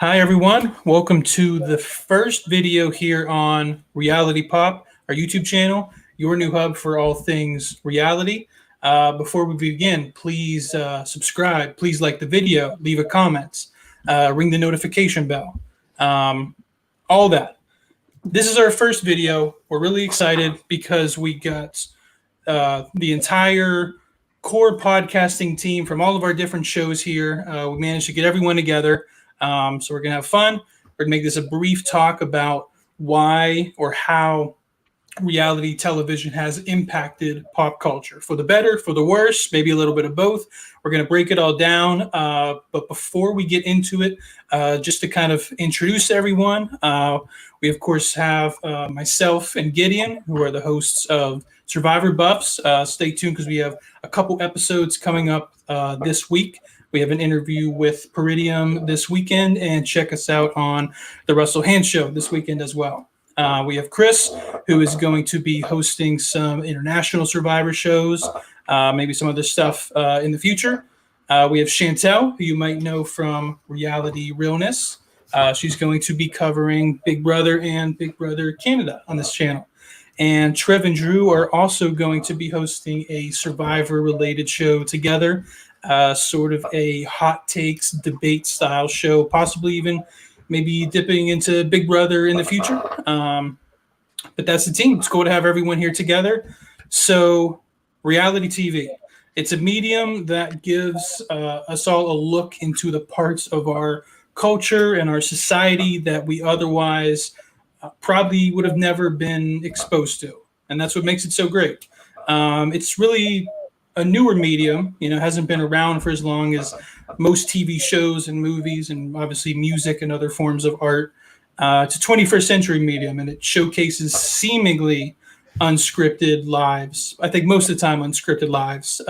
Hi, everyone. Welcome to the first video here on Reality Pop, our YouTube channel, your new hub for all things reality. Before we begin, please subscribe, please like the video, leave a comment, ring the notification bell, all that. This is our first video. We're really excited because we got the entire core podcasting team from all of our different shows here. We managed to get everyone together. So we're going to have fun. We're going to make this a brief talk about why or how reality television has impacted pop culture for the better, for the worse, maybe a little bit of both. We're going to break it all down. But before we get into it, just to kind of introduce everyone, we of course have myself and Gideon, who are the hosts of Survivor Buffs. Stay tuned because we have a couple episodes coming up this week. We have an interview with Peridium this weekend, and check us out on the Russell Hand Show this weekend as well. We have Chris, who is going to be hosting some international Survivor shows, maybe some other stuff in the future. We have Chantel, who you might know from Reality Realness. She's going to be covering Big Brother and Big Brother Canada on this channel. And Trev and Drew are also going to be hosting a Survivor-related show together, sort of a hot takes debate style show, possibly even maybe dipping into Big Brother in the future. But that's the team. It's cool to have everyone here together. So reality TV, it's a medium that gives us all a look into the parts of our culture and our society that we otherwise probably would have never been exposed to. And that's what makes it so great. It's really a newer medium, hasn't been around for as long as most TV shows and movies and obviously music and other forms of art. It's a 21st century medium, and it showcases seemingly unscripted lives. I think most of the time unscripted lives,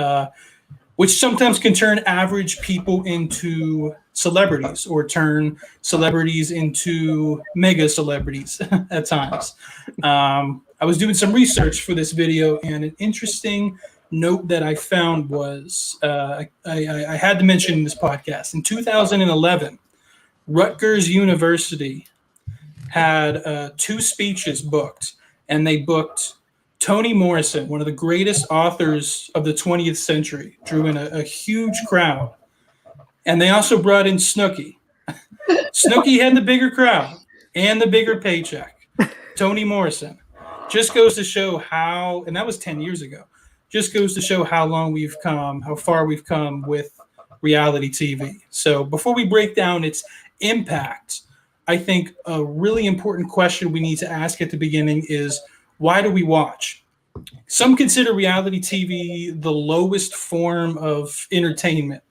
which sometimes can turn average people into celebrities or turn celebrities into mega celebrities at times. I was doing some research for this video, and an interesting note that I found was I had to mention in this podcast. In 2011, Rutgers University had 2 speeches booked, and they booked Toni Morrison, one of the greatest authors of the 20th century, drew in a huge crowd. And they also brought in Snooki. Snooki had the bigger crowd and the bigger paycheck. Toni Morrison. Just goes to show how, and that was 10 years ago, just goes to show how long we've come, how far we've come with reality TV. So before we break down its impact, I think a really important question we need to ask at the beginning is, why do we watch? Some consider reality TV the lowest form of entertainment.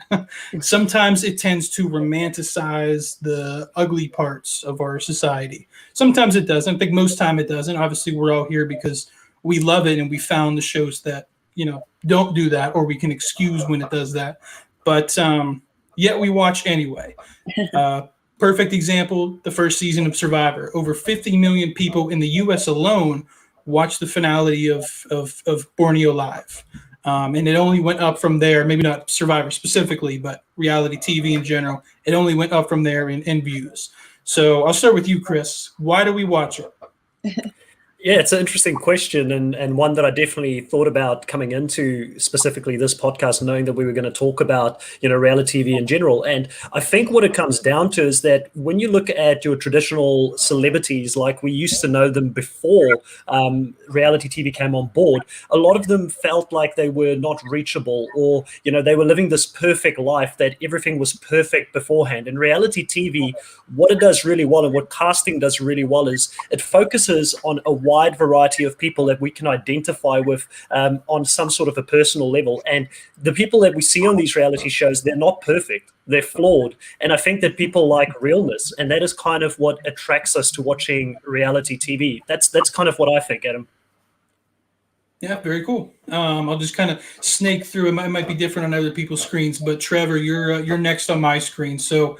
Sometimes it tends to romanticize the ugly parts of our society. Sometimes it doesn't. I think most time it doesn't. Obviously, we're all here because we love it and we found the shows that don't do that, or we can excuse when it does that. But yet we watch anyway. Perfect example, the first season of Survivor. Over 50 million people in the U.S. alone watched the finale of Borneo Live. And it only went up from there, maybe not Survivor specifically, but reality TV in general. It only went up from there in views. So I'll start with you, Chris. Why do we watch it? Yeah, it's an interesting question, and one that I definitely thought about coming into specifically this podcast, knowing that we were going to talk about, reality TV in general. And I think what it comes down to is that when you look at your traditional celebrities, like we used to know them before reality TV came on board, a lot of them felt like they were not reachable, or, they were living this perfect life, that everything was perfect beforehand. And reality TV, what it does really well and what casting does really well is it focuses on a wide variety of people that we can identify with on some sort of a personal level. And the people that we see on these reality shows, they're not perfect. They're flawed. And I think that people like realness, and that is kind of what attracts us to watching reality TV. That's kind of what I think, Adam. Yeah, very cool. I'll just kind of snake through. It might be different on other people's screens, but Trevor, you're next on my screen. So,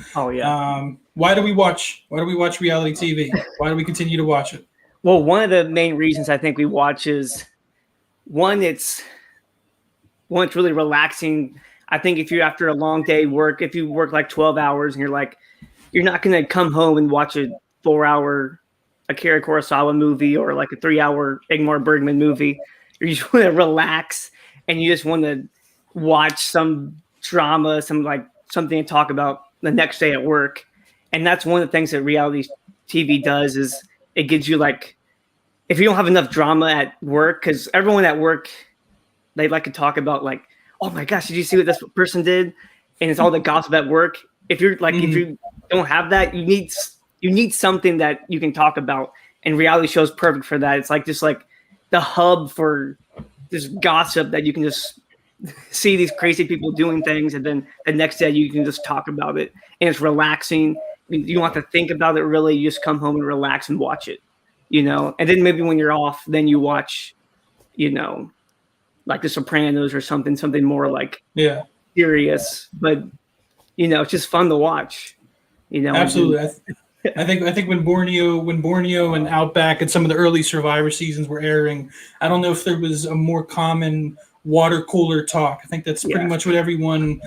why do we watch? Why do we watch reality TV? Why do we continue to watch it? Well, one of the main reasons I think we watch is it's really relaxing. I think if you, after a long day work, if you work like 12 hours and you're like, you're not going to come home and watch a 4-hour Akira Kurosawa movie or like a 3-hour Ingmar Bergman movie. You just want to relax and you just want to watch some drama, something to talk about the next day at work. And that's one of the things that reality TV does is it gives you like, if you don't have enough drama at work, because everyone at work, they like to talk about like, oh my gosh, did you see what this person did? And it's all the gossip at work. If you're like, if you don't have that, you need something that you can talk about. And reality show is perfect for that. It's like just like the hub for this gossip that you can just see these crazy people doing things, and then the next day you can just talk about it, and it's relaxing. You don't have to think about it really. You just come home and relax and watch it, you know. And then maybe when you're off, then you watch, you know, like The Sopranos or something more like serious. But you know, it's just fun to watch. You know, absolutely. I think when Borneo and Outback and some of the early Survivor seasons were airing, I don't know if there was a more common water cooler talk. I think that's pretty much what everyone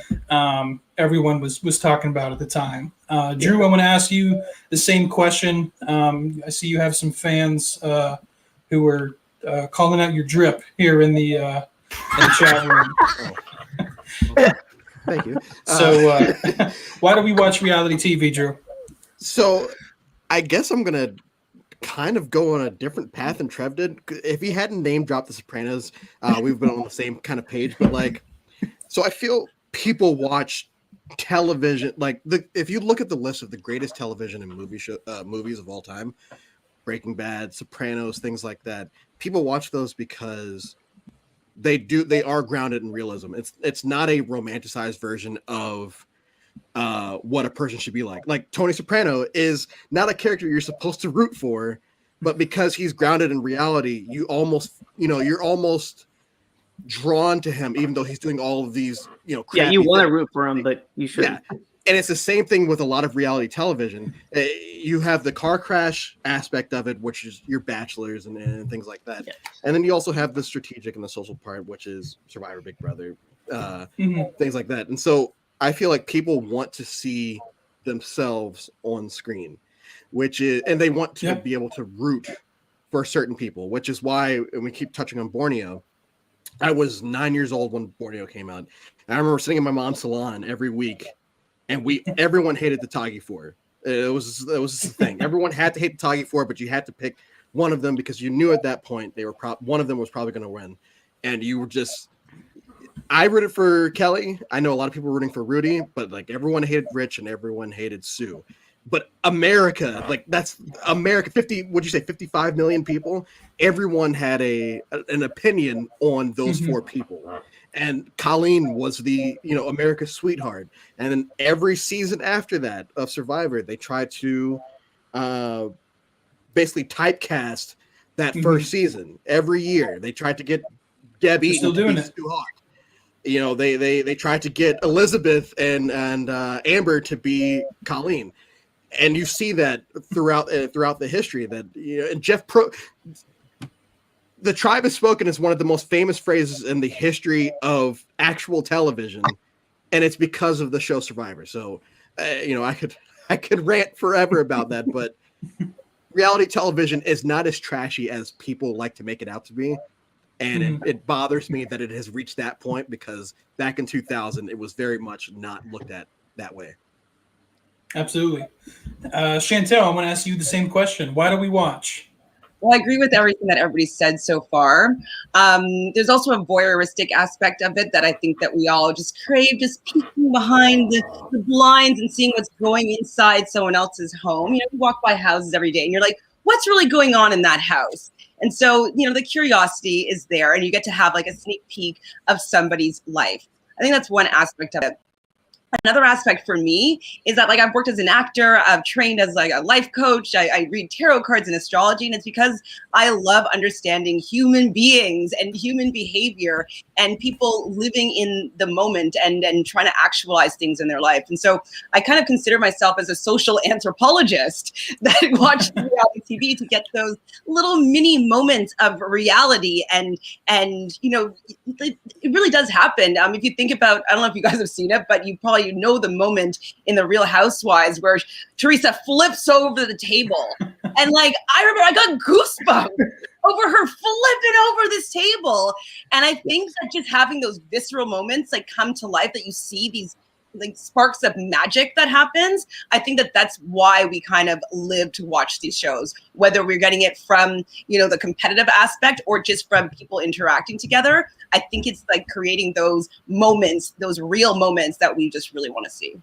was talking about at the time. Drew, I want to ask you the same question. I see you have some fans who are calling out your drip here in the chat room. Thank you. So why do we watch reality TV, Drew? So I guess I'm going to kind of go on a different path than Trev did. If he hadn't name dropped The Sopranos, we've been on the same kind of page. But like, so I feel people watch television. Like if you look at the list of the greatest television and movies of all time, Breaking Bad, Sopranos, things like that, people watch those because they are grounded in realism. It's not a romanticized version of what a person should be like. Like Tony Soprano is not a character you're supposed to root for, but because he's grounded in reality, you're almost drawn to him, even though he's doing all of these, you want to root for him, but you shouldn't. Yeah. And it's the same thing with a lot of reality television. You have the car crash aspect of it, which is your bachelors and things like that. Yeah. And then you also have the strategic and the social part, which is Survivor, Big Brother, things like that. And so I feel like people want to see themselves on screen, and they want to be able to root for certain people, which is why, and we keep touching on Borneo. I was 9 years old when Borneo came out. And I remember sitting in my mom's salon every week, and everyone hated the Tagi 4. It was the thing. Everyone had to hate the Tagi 4, but you had to pick one of them because you knew at that point one of them was probably going to win, and you were just. I rooted for Kelly. I know a lot of people were rooting for Rudy, but like everyone hated Rich and everyone hated Sue. But America, like that's America. 55 million people. Everyone had an opinion on those four people, and Colleen was the America's sweetheart. And then every season after that of Survivor, they tried to basically typecast that first season. Every year they tried to get Debbie still doing it. Stu Hawk. They tried to get Elizabeth and Amber to be Colleen, and you see that throughout the history that and the tribe has spoken is one of the most famous phrases in the history of actual television, and it's because of the show Survivor. So I could rant forever about that, but reality television is not as trashy as people like to make it out to be. And it bothers me that it has reached that point because back in 2000, it was very much not looked at that way. Absolutely. Chantel, I want to ask you the same question. Why do we watch? Well, I agree with everything that everybody said so far. There's also a voyeuristic aspect of it that I think that we all just crave, just peeking behind the blinds and seeing what's going inside someone else's home. You walk by houses every day and you're like, what's really going on in that house? And so, the curiosity is there and you get to have like a sneak peek of somebody's life. I think that's one aspect of it. Another aspect for me is that, like, I've worked as an actor, I've trained as like a life coach, I read tarot cards and astrology, and it's because I love understanding human beings and human behavior and people living in the moment and trying to actualize things in their life. And so I kind of consider myself as a social anthropologist that watches reality TV to get those little mini moments of reality. And it really does happen. If you think about, I don't know if you guys have seen it, but you probably you know the moment in the Real Housewives where Teresa flips over the table. And like, I remember I got goosebumps over her flipping over this table. And I think that just having those visceral moments like come to life, that you see these like sparks of magic that happens. I think that that's why we kind of live to watch these shows, whether we're getting it from, you know, the competitive aspect or just from people interacting together. I think it's like creating those moments, those real moments that we just really want to see.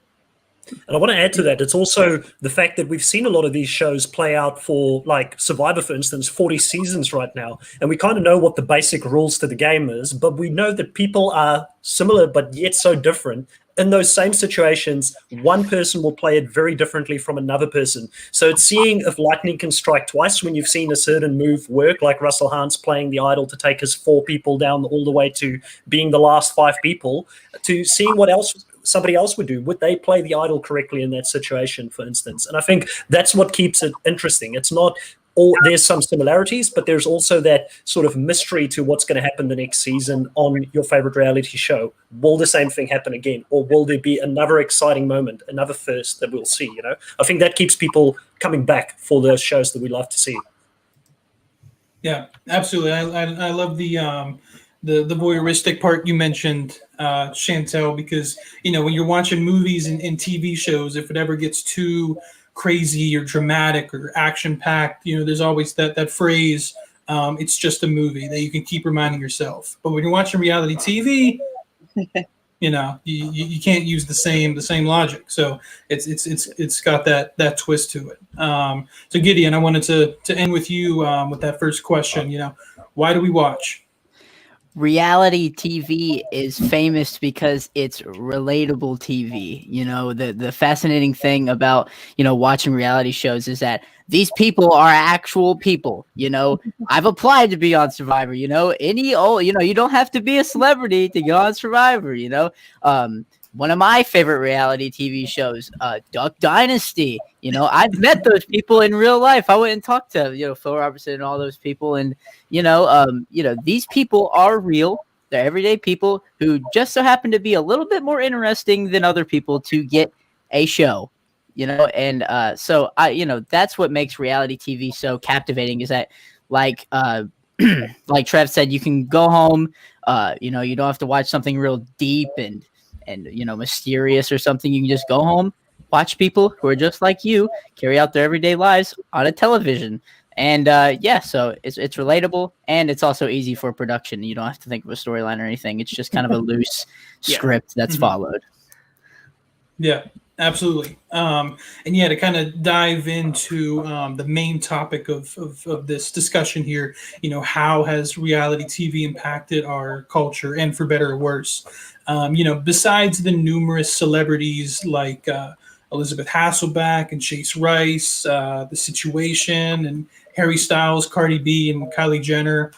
And I want to add to that, it's also the fact that we've seen a lot of these shows play out for, like Survivor, for instance, 40 seasons right now. And we kind of know what the basic rules to the game is, but we know that people are similar but yet so different. In those same situations, one person will play it very differently from another person. So it's seeing if lightning can strike twice when you've seen a certain move work, like Russell Hantz playing the idol to take his 4 people down all the way to being the last 5 people, to seeing what else somebody else would do. Would they play the idol correctly in that situation, for instance? And I think that's what keeps it interesting. It's not all, there's some similarities, but there's also that sort of mystery to what's going to happen the next season on your favorite reality show. Will the same thing happen again? Or will there be another exciting moment, another first that we'll see, you know? I think that keeps people coming back for those shows that we love to see. Yeah, absolutely. I love the voyeuristic part you mentioned, Chantel, because, you know, when you're watching movies and TV shows, if it ever gets too crazy or dramatic or action-packed, you know, there's always that phrase, it's just a movie, that you can keep reminding yourself. But when you're watching reality TV, you know, you can't use the same logic. So it's got that twist to it. So Gideon, I wanted to end with you with that first question. You know, why do we watch? Reality TV is famous because it's relatable TV. You know, the fascinating thing about, you know, watching reality shows is that these people are actual people. You know, I've applied to be on Survivor. You know, you don't have to be a celebrity to go on Survivor. You know, one of my favorite reality TV shows, Duck Dynasty. You know, I've met those people in real life. I went and talked to, you know, Phil Robertson and all those people. And, you know, these people are real. They're everyday people who just so happen to be a little bit more interesting than other people to get a show, you know? And so that's what makes reality TV so captivating, is that, like like Trev said, you can go home, you know, you don't have to watch something real deep and you know, mysterious or something. You can just go home, watch people who are just like you carry out their everyday lives on a television. And so it's relatable, and it's also easy for production. You don't have to think of a storyline or anything. It's just kind of a loose script that's followed. Yeah, absolutely. And yeah, to kind of dive into the main topic of this discussion here, you know, how has reality TV impacted our culture, and for better or worse? You know, besides the numerous celebrities like Elizabeth Hasselbeck and Chase Rice, The Situation, and Harry Styles, Cardi B, and Kylie Jenner,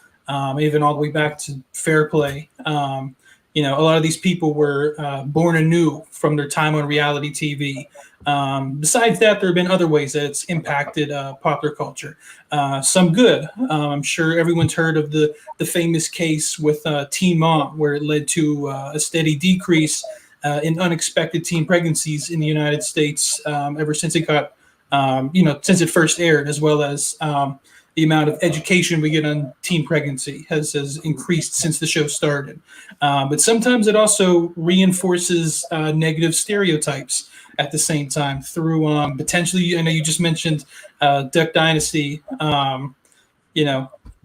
even all the way back to Fair Play. You know, a lot of these people were born anew from their time on reality TV. Besides that, there have been other ways that it's impacted popular culture. Some good. I'm sure everyone's heard of the famous case with Teen Mom, where it led to a steady decrease in unexpected teen pregnancies in the United States ever since it got, since it first aired, as well as the amount of education we get on teen pregnancy has increased since the show started. But sometimes it also reinforces negative stereotypes at the same time through potentially, I know you just mentioned Duck Dynasty,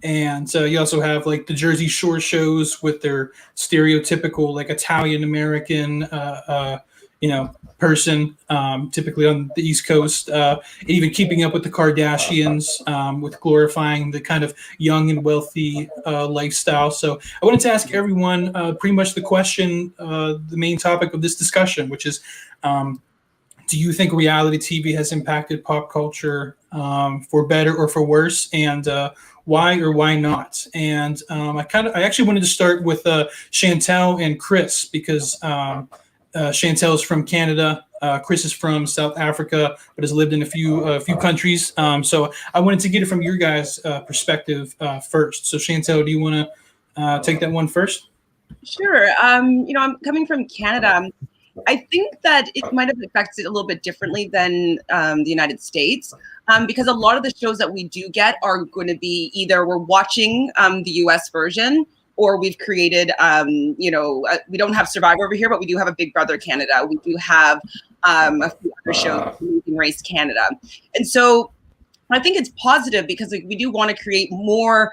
and so you also have like the Jersey Shore shows with their stereotypical like Italian American, person, typically on the East Coast, even Keeping Up with the Kardashians, with glorifying the kind of young and wealthy lifestyle. So I wanted to ask everyone pretty much the question, the main topic of this discussion, which is, do you think reality TV has impacted pop culture for better or for worse? And why or why not? And I actually wanted to start with Chantel and Chris, because Chantel is from Canada. Chris is from South Africa, but has lived in a few countries. So I wanted to get it from your guys' perspective first. So Chantel, do you want to take that one first? Sure. I'm coming from Canada. I think that it might have affected a little bit differently than the United States, because a lot of the shows that we do get are going to be either we're watching the US version, or we've created, we don't have Survivor over here, but we do have a Big Brother Canada. We do have a few other shows, Amazing Race Canada. And so I think it's positive because we do want to create more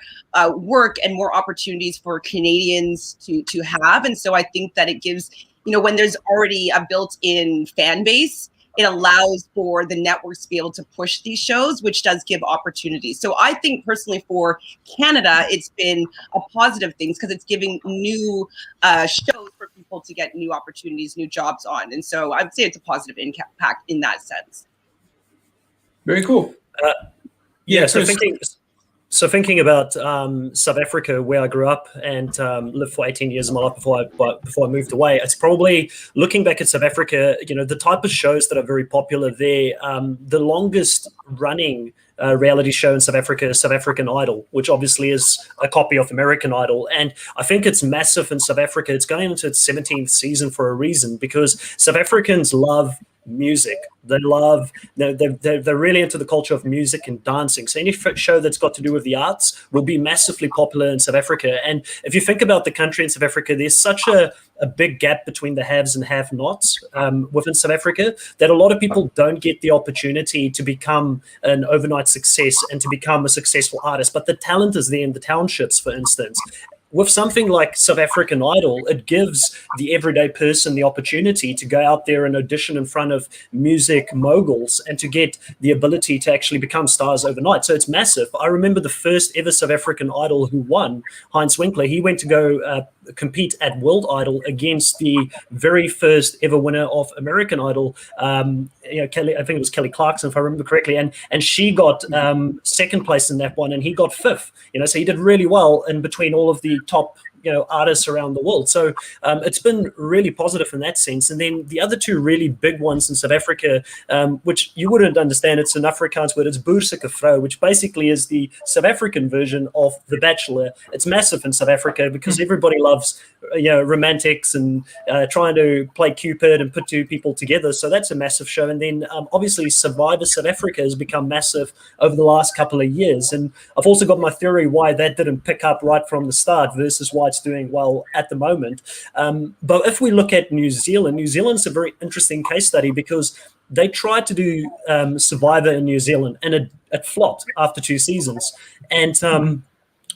work and more opportunities for Canadians to have. And so I think that it gives, when there's already a built-in fan base, it allows for the networks to be able to push these shows, which does give opportunities. So I think personally for Canada, it's been a positive thing because it's giving new shows for people to get new opportunities, new jobs on. And so I would say it's a positive impact in that sense. Very cool. So thinking about South Africa, where I grew up and lived for 18 years of my life before I moved away, it's probably looking back at South Africa, the type of shows that are very popular there. The longest running reality show in South Africa is South African Idol, which obviously is a copy of American Idol. And I think it's massive in South Africa. It's going into its 17th season for a reason, because South Africans love music. They're really into the culture of music and dancing. So any show that's got to do with the arts will be massively popular in South Africa. And if you think about the country in South Africa, there's such a big gap between the haves and have-nots within South Africa that a lot of people don't get the opportunity to become an overnight success and to become a successful artist. But the talent is there in the townships, for instance. With something like South African Idol, it gives the everyday person the opportunity to go out there and audition in front of music moguls and to get the ability to actually become stars overnight. So it's massive. I remember the first ever South African Idol who won, Heinz Winkler. He went to go compete at World Idol against the very first ever winner of American Idol, Kelly. I think it was Kelly Clarkson, if I remember correctly, and she got second place in that one, and he got fifth. So he did really well in between all of the top artists around the world. So it's been really positive in that sense. And then the other two really big ones in South Africa, which you wouldn't understand, it's an Afrikaans word, it's Boer Soeke Vrou, which basically is the South African version of The Bachelor. It's massive in South Africa because everybody loves romantics and trying to play Cupid and put two people together. So that's a massive show. And then obviously Survivor South Africa has become massive over the last couple of years. And I've also got my theory why that didn't pick up right from the start versus why it's doing well at the moment. But if we look at New Zealand's a very interesting case study because they tried to do Survivor in New Zealand and it flopped after 2 seasons. And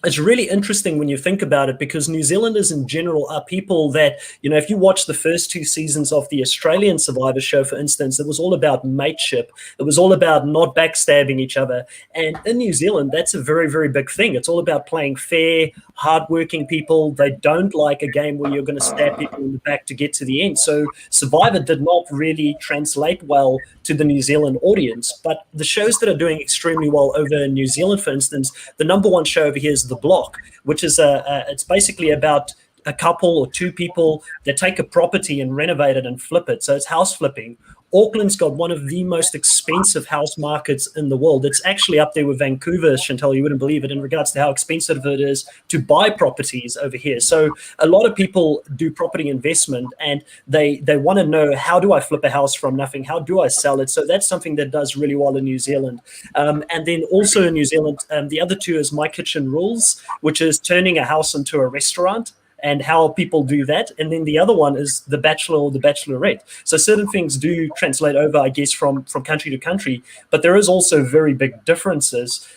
it's really interesting when you think about it because New Zealanders in general are people that, if you watch the first 2 seasons of the Australian Survivor show, for instance, it was all about mateship. It was all about not backstabbing each other. And in New Zealand, that's a very, very big thing. It's all about playing fair, hardworking people. They don't like a game where you're going to stab people in the back to get to the end. So Survivor did not really translate well to the New Zealand audience. But the shows that are doing extremely well over in New Zealand, for instance, the number one show over here is The Block, which is it's basically about a couple or 2 people that take a property and renovate it and flip it. So it's house flipping. Auckland's got one of the most expensive house markets in the world. It's actually up there with Vancouver, Chantal, you wouldn't believe it, in regards to how expensive it is to buy properties over here. So a lot of people do property investment and they want to know, how do I flip a house from nothing? How do I sell it? So that's something that does really well in New Zealand. And then also in New Zealand, the other two is My Kitchen Rules, which is turning a house into a restaurant and how people do that. And then the other one is The Bachelor or The Bachelorette. So certain things do translate over, I guess, from country to country, but there is also very big differences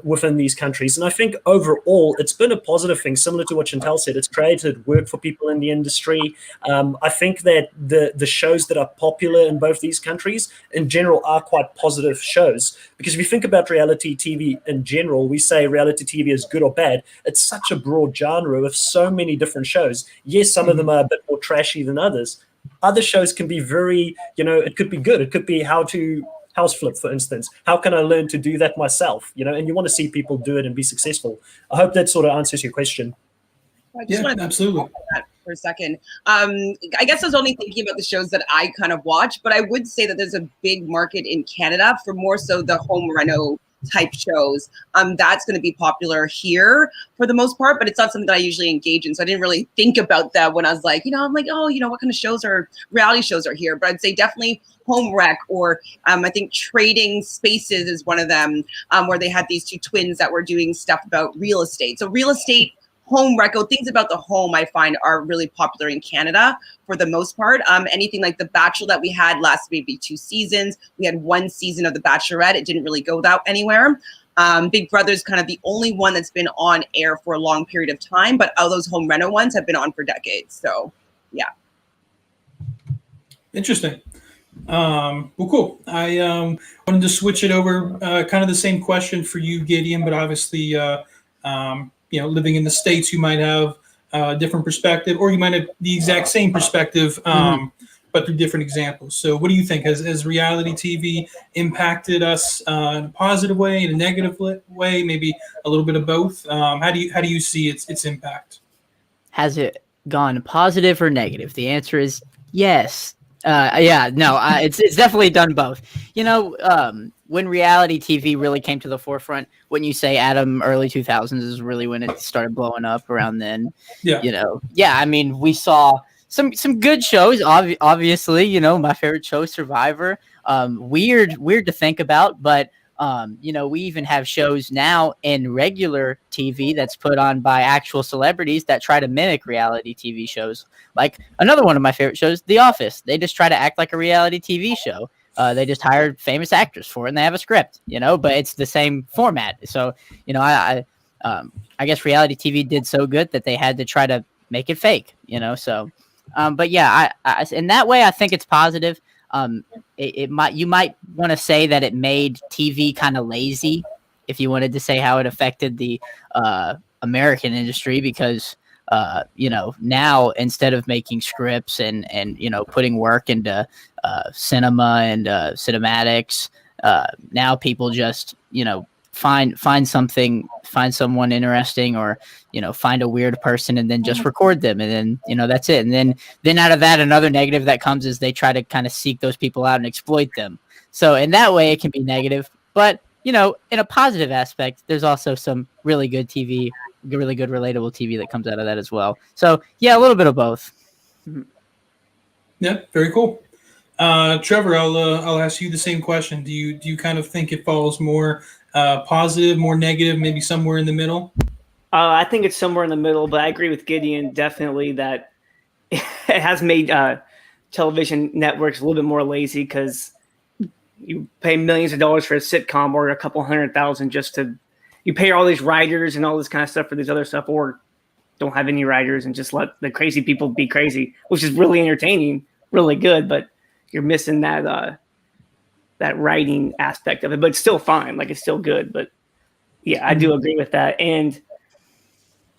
within these countries. And I think overall, it's been a positive thing, similar to what Chantal said. It's created work for people in the industry. I think that the shows that are popular in both these countries in general are quite positive shows. Because if you think about reality TV in general, we say reality TV is good or bad. It's such a broad genre with so many different shows. Yes, some of them are a bit more trashy than others. Other shows can be very, it could be good. It could be how to house flip, for instance. How can I learn to do that myself? And you want to see people do it and be successful. I hope that sort of answers your question. I just want to absolutely. That for a second. I guess I was only thinking about the shows that I kind of watch, but I would say that there's a big market in Canada for more so the home reno type shows. That's going to be popular here for the most part, but it's not something that I usually engage in. So I didn't really think about that when I was like, I'm like, oh, what kind of shows are reality shows are here? But I'd say definitely Home Wreck, or I think Trading Spaces is one of them, where they had these two twins that were doing stuff about real estate. So real estate, home reco, things about the home, I find are really popular in Canada for the most part. Anything like The Bachelor that we had last maybe 2 seasons. We had 1 season of The Bachelorette. It didn't really go out anywhere. Big Brother's kind of the only one that's been on air for a long period of time, but all those home reno ones have been on for decades. So, yeah. Interesting. Well, cool. I wanted to switch it over. Kind of the same question for you, Gideon, but obviously, living in the States, you might have a different perspective, or you might have the exact same perspective, but through different examples. So what do you think? Has reality TV impacted us in a positive way, in a negative way, maybe a little bit of both? How do you see its impact? Has it gone positive or negative? The answer is yes. It's definitely done both. When reality TV really came to the forefront, wouldn't you say, Adam, early 2000s is really when it started blowing up around then? Yeah. I mean, we saw some good shows, obviously, my favorite show, Survivor. Weird to think about, but we even have shows now in regular TV that's put on by actual celebrities that try to mimic reality TV shows. Like another one of my favorite shows, The Office. They just try to act like a reality TV show. They just hired famous actors for it, and they have a script, but it's the same format. So, I guess reality TV did so good that they had to try to make it fake, So, but yeah, I in that way, I think it's positive. You might want to say that it made TV kind of lazy, if you wanted to say how it affected the American industry, because now instead of making scripts and putting work into cinema and cinematics, now people just find someone interesting, or find a weird person and then just record them, and then that's it. And then out of that, another negative that comes is they try to kind of seek those people out and exploit them. So in that way, it can be negative, but in a positive aspect, there's also some really good TV, really good relatable TV that comes out of that as well. So yeah, a little bit of both. Yeah, very cool. Trevor, I'll ask you the same question. Do you kind of think it falls more positive, more negative, maybe somewhere in the middle? I think it's somewhere in the middle, but I agree with Gideon definitely that it has made television networks a little bit more lazy, because you pay millions of dollars for a sitcom, or a couple $100,000 just to, you pay all these writers and all this kind of stuff for this other stuff, or don't have any writers and just let the crazy people be crazy, which is really entertaining, really good, but you're missing that writing aspect of it. But it's still fine, like it's still good. But yeah, I do agree with that, and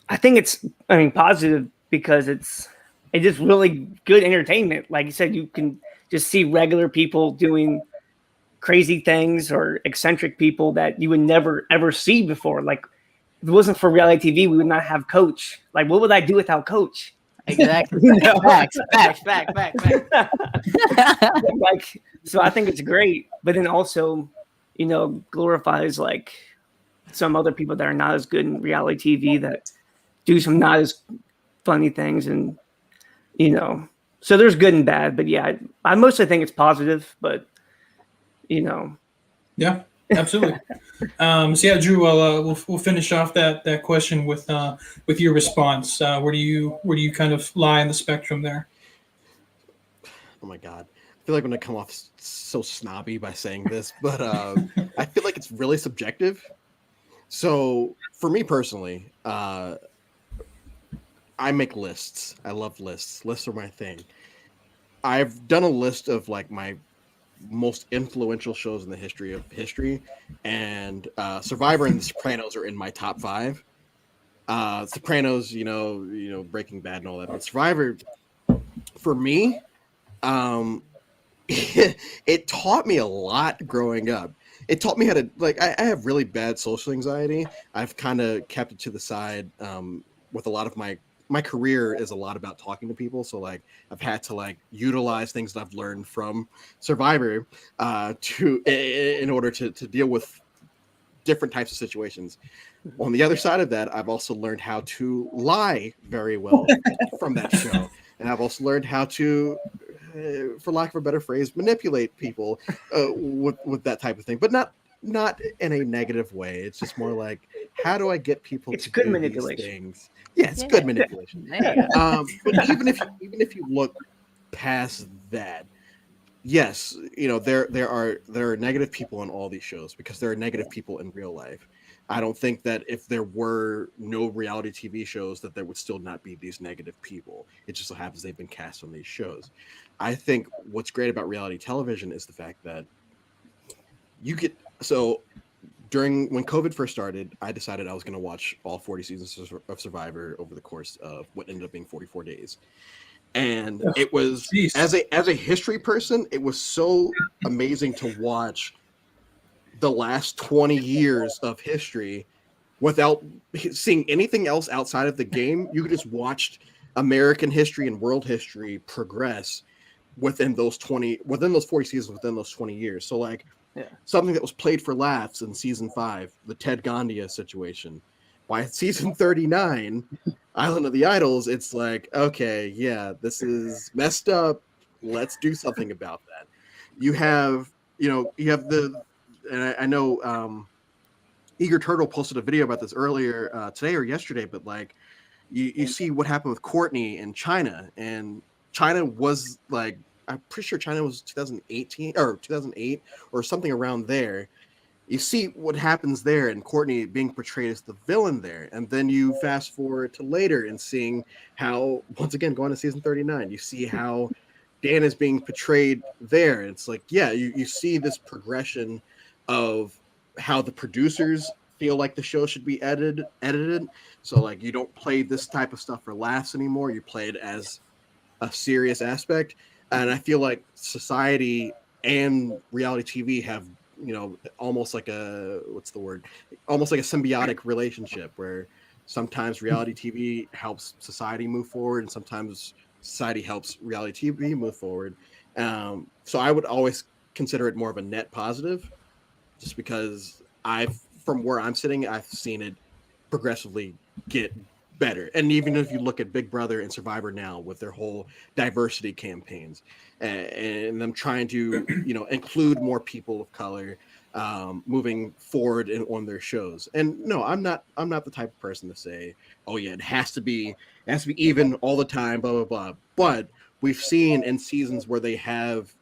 I think it's positive, because it's just really good entertainment. Like you said, you can just see regular people doing crazy things, or eccentric people that you would never ever see before. Like if it wasn't for reality TV, we would not have Coach. Like what would I do without Coach? Exactly. Facts. Like, so I think it's great, but then also, glorifies like some other people that are not as good in reality TV, that do some not as funny things, and so there's good and bad. But yeah, I mostly think it's positive, but Yeah, absolutely. So yeah, Drew, we'll finish off that question with your response. Where do you kind of lie in the spectrum there? Oh my God. I feel like I'm going to come off so snobby by saying this, but I feel like it's really subjective. So for me personally, I make lists. I love lists. Lists are my thing. I've done a list of like my most influential shows in the history of history, and Survivor and The Sopranos are in my top 5. Sopranos, Breaking Bad and all that, but Survivor, for me, it taught me a lot growing up. It taught me how to, like, I have really bad social anxiety. I've kind of kept it to the side with a lot of my career is a lot about talking to people. So like I've had to like utilize things that I've learned from Survivor in order to deal with different types of situations. On the other side of that, I've also learned how to lie very well from that show. And I've also learned how to, for lack of a better phrase, manipulate people with that type of thing, but not in a negative way. It's just more like, how do I get people It's to good do manipulation. these things? Yeah, it's good manipulation. There you go. But even if you look past that, yes, there are negative people on all these shows because there are negative people in real life. I don't think that if there were no reality TV shows that there would still not be these negative people. It just so happens they've been cast on these shows. I think what's great about reality television is the fact that during when COVID first started, I decided I was going to watch all 40 seasons of Survivor over the course of what ended up being 44 days. And it was, as a history person, it was so amazing to watch the last 20 years of history without seeing anything else outside of the game. You could just watch American history and world history progress within those 40 seasons, within those 20 years. So like something that was played for laughs in season 5, the Ted Gandia situation. By season 39, Island of the Idols, it's like, okay, yeah, this is messed up. Let's do something about that. You have I know Eager Turtle posted a video about this earlier today or yesterday, but like you see what happened with Courtney in China, and China was like, I'm pretty sure China was 2018 or 2008 or something around there. You see what happens there, and Courtney being portrayed as the villain there. And then you fast forward to later and seeing how, once again, going to season 39, you see how Dan is being portrayed there. It's like, yeah, you see this progression of how the producers feel like the show should be edited. So like, you don't play this type of stuff for laughs anymore. You play it as a serious aspect. And I feel like society and reality TV have, almost like almost like a symbiotic relationship where sometimes reality TV helps society move forward and sometimes society helps reality TV move forward. So I would always consider it more of a net positive, just because from where I'm sitting, I've seen it progressively get better. And even if you look at Big Brother and Survivor now with their whole diversity campaigns and them trying to, include more people of color moving forward on their shows. And no, I'm not the type of person to say, oh yeah, it has to be even all the time, blah, blah, blah. But we've seen in seasons where they have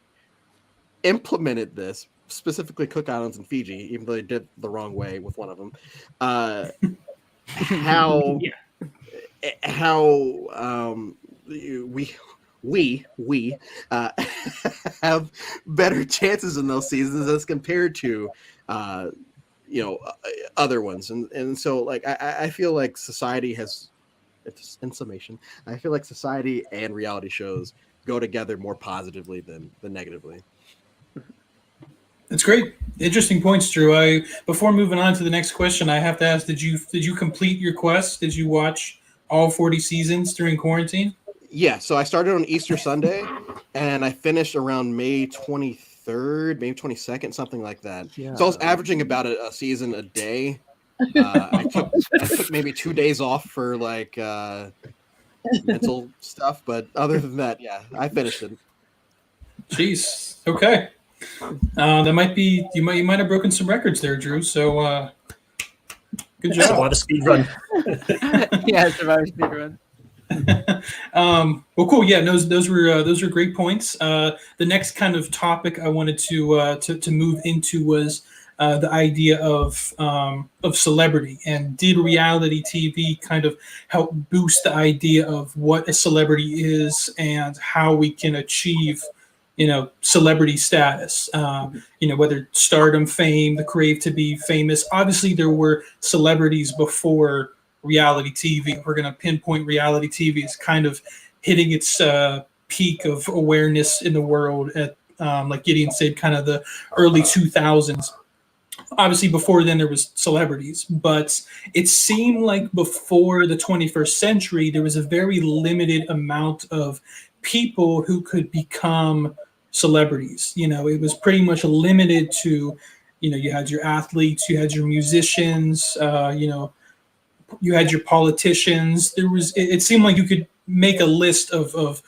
implemented this, specifically Cook Islands and Fiji, even though they did the wrong way with one of them, how we have better chances in those seasons as compared to other ones, and so like I feel like society has, in summation, I feel like society and reality shows go together more positively than negatively. That's great. Interesting points, Drew. Before moving on to the next question, I have to ask, did you complete your quest? Did you watch all 40 seasons during quarantine? Yeah, so I started on Easter Sunday and I finished around May 23rd, maybe 22nd, something like that. Yeah. So I was averaging about a season a day. I took maybe 2 days off for like mental stuff, but other than that, yeah, I finished it. Jeez. Okay. That might be, you might have broken some records there, Drew. So good job. Survivor speed run. Yeah, Survivor speed run. Well, cool. Yeah, those were great points. The next kind of topic I wanted to move into was the idea of celebrity, and did reality TV kind of help boost the idea of what a celebrity is and how we can achieve celebrity status, whether stardom, fame, the crave to be famous. Obviously, there were celebrities before reality TV. We're going to pinpoint reality TV as kind of hitting its peak of awareness in the world at, like Gideon said, kind of the early 2000s. Obviously, before then, there was celebrities, but it seemed like before the 21st century, there was a very limited amount of people who could become celebrities. It was pretty much limited to, you had your athletes, you had your musicians, you had your politicians. It seemed like you could make a list of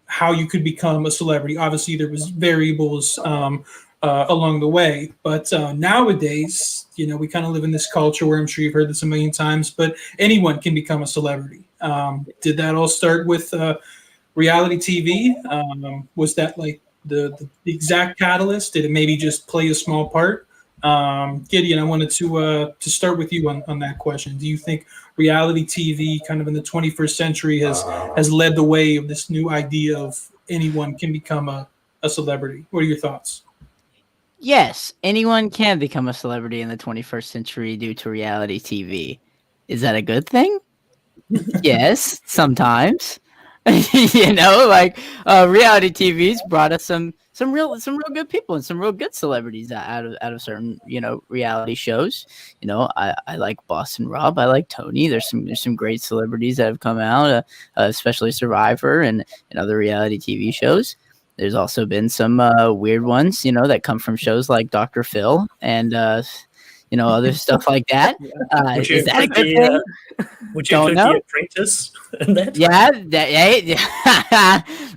how you could become a celebrity. Obviously, there was variables along the way, but nowadays, we kind of live in this culture where I'm sure you've heard this a million times, but anyone can become a celebrity. Did that all start with reality TV? Was that like the exact catalyst? Did it maybe just play a small part? Gideon, I wanted to start with you on that question. Do you think reality TV, kind of in the 21st century, has led the way of this new idea of anyone can become a celebrity? What are your thoughts? Yes, anyone can become a celebrity in the 21st century due to reality TV. Is that a good thing? Yes, sometimes. Reality TV's brought us some real good people and some real good celebrities out of certain reality shows. I like Boston Rob, I like Tony. There's some great celebrities that have come out, especially Survivor and other reality TV shows. There's also been some weird ones, that come from shows like Dr. Phil and other stuff like that. Is that a good thing? Would you include The Apprentice in that?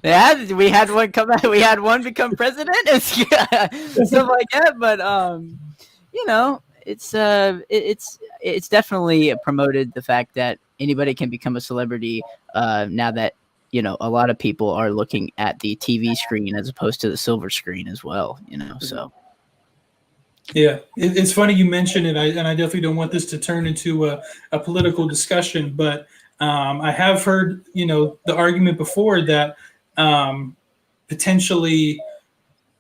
Yeah, we had one come out. We had one become president and stuff like that. But it's definitely promoted the fact that anybody can become a celebrity now that a lot of people are looking at the TV screen as opposed to the silver screen as well. So. Yeah, it's funny you mentioned it, and I definitely don't want this to turn into a political discussion, but I have heard, the argument before that potentially,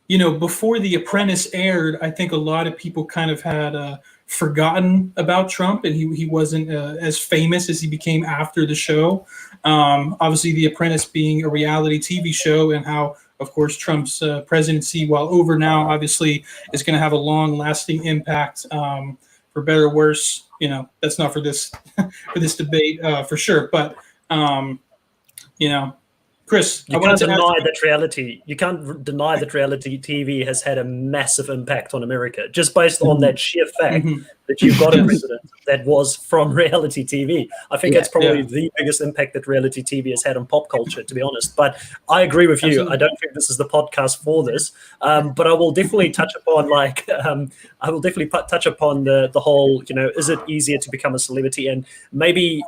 before The Apprentice aired, I think a lot of people kind of had forgotten about Trump, and he wasn't as famous as he became after the show. Obviously, The Apprentice being a reality TV show, and how, of course, Trump's presidency, while over now, obviously is going to have a long-lasting impact, for better or worse. That's not for this debate for sure. But Chris, you can't deny that reality. You can't deny that reality TV has had a massive impact on America, just based on that sheer fact that you've got a president that was from reality TV. I think that's probably the biggest impact that reality TV has had on pop culture, to be honest. But I agree with you. Absolutely. I don't think this is the podcast for this, but I will definitely touch upon the whole. Is it easier to become a celebrity? And maybe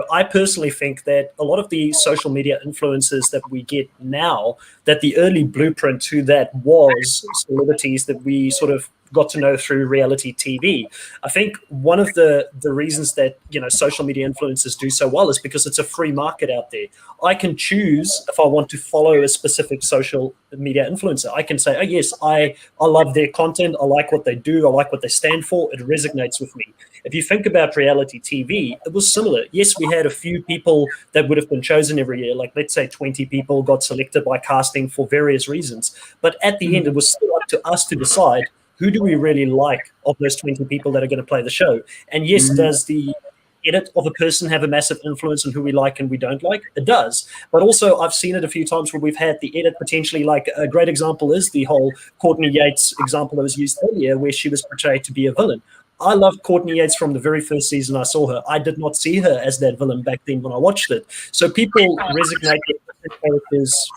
I personally think that a lot of the social media influencers that we get now, that the early blueprint to that was celebrities that we sort of got to know through reality TV. I think one of the reasons that social media influencers do so well is because it's a free market out there. I can choose if I want to follow a specific social media influencer. I can say, oh yes, I love their content, I like what they do, I like what they stand for, it resonates with me. If you think about reality TV, it was similar. Yes, we had a few people that would have been chosen every year, like let's say 20 people got selected by casting for various reasons. But at the end, it was still up to us to decide, who do we really like of those 20 people that are going to play the show? And yes, does the edit of a person have a massive influence on who we like and we don't like? It does. But also, I've seen it a few times where we've had the edit potentially, like a great example is the whole Courtney Yates example that was used earlier, where she was portrayed to be a villain. I loved Courtney Yates from the very first season I saw her. I did not see her as that villain back then when I watched it. So people resonate with characters,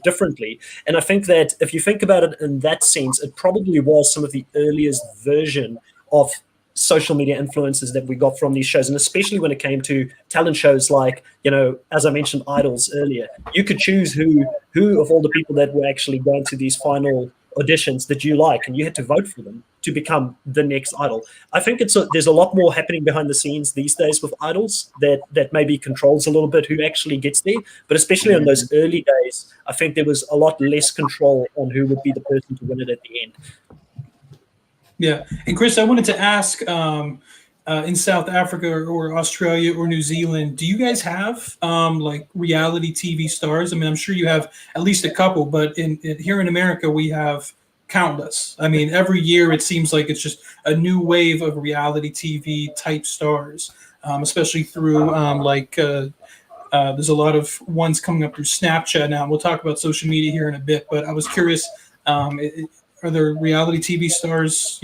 differently. And I think that if you think about it in that sense, it probably was some of the earliest version of social media influences that we got from these shows. And especially when it came to talent shows like, as I mentioned, Idols earlier, you could choose who of all the people that were actually going to these final auditions that you like, and you had to vote for them to become the next idol. I think there's a lot more happening behind the scenes these days with idols that maybe controls a little bit who actually gets there. But especially in those early days, I think there was a lot less control on who would be the person to win it at the end. Yeah, and Chris, I wanted to ask, in South Africa or Australia or New Zealand, do you guys have like reality TV stars? I mean, I'm sure you have at least a couple, but here in America, we have countless. I mean, every year it seems like it's just a new wave of reality TV type stars, especially through there's a lot of ones coming up through Snapchat now. We'll talk about social media here in a bit, but I was curious, are there reality TV stars,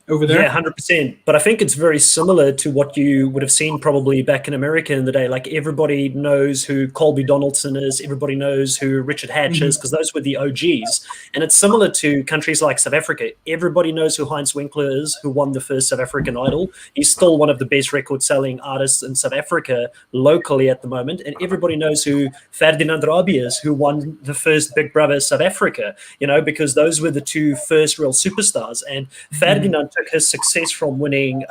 over there? Yeah, 100%. But I think it's very similar to what you would have seen probably back in America in the day. Like everybody knows who Colby Donaldson is, everybody knows who Richard Hatch is, because those were the OGs. And it's similar to countries like South Africa. Everybody knows who Heinz Winkler is, who won the first South African Idol. He's still one of the best record-selling artists in South Africa locally at the moment. And everybody knows who Ferdinand Rabi is, who won the first Big Brother South Africa, because those were the two first real superstars. And Ferdinand took his success from winning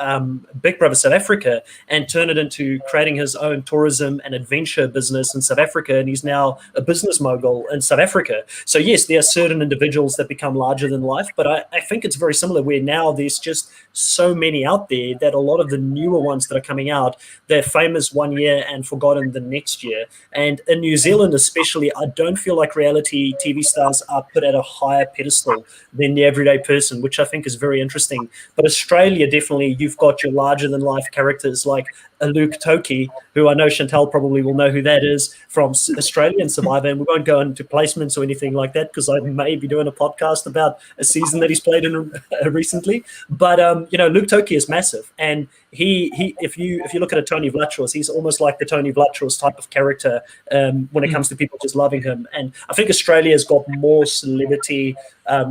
Big Brother South Africa and turned it into creating his own tourism and adventure business in South Africa, and he's now a business mogul in South Africa. So yes, there are certain individuals that become larger than life, but I think it's very similar where now there's just so many out there that a lot of the newer ones that are coming out, they're famous one year and forgotten the next year. And in New Zealand especially, I don't feel like reality TV stars are put at a higher pedestal than the everyday person, which I think is very interesting. But Australia, definitely, you've got your larger-than-life characters like Luke Toki, who I know Chantal probably will know who that is from Australian Survivor, and we won't go into placements or anything like that because I may be doing a podcast about a season that he's played in recently. But Luke Toki is massive, and he if you look at a Tony Vlachos, he's almost like the Tony Vlachos type of character when it comes to people just loving him. And I think Australia's got more celebrity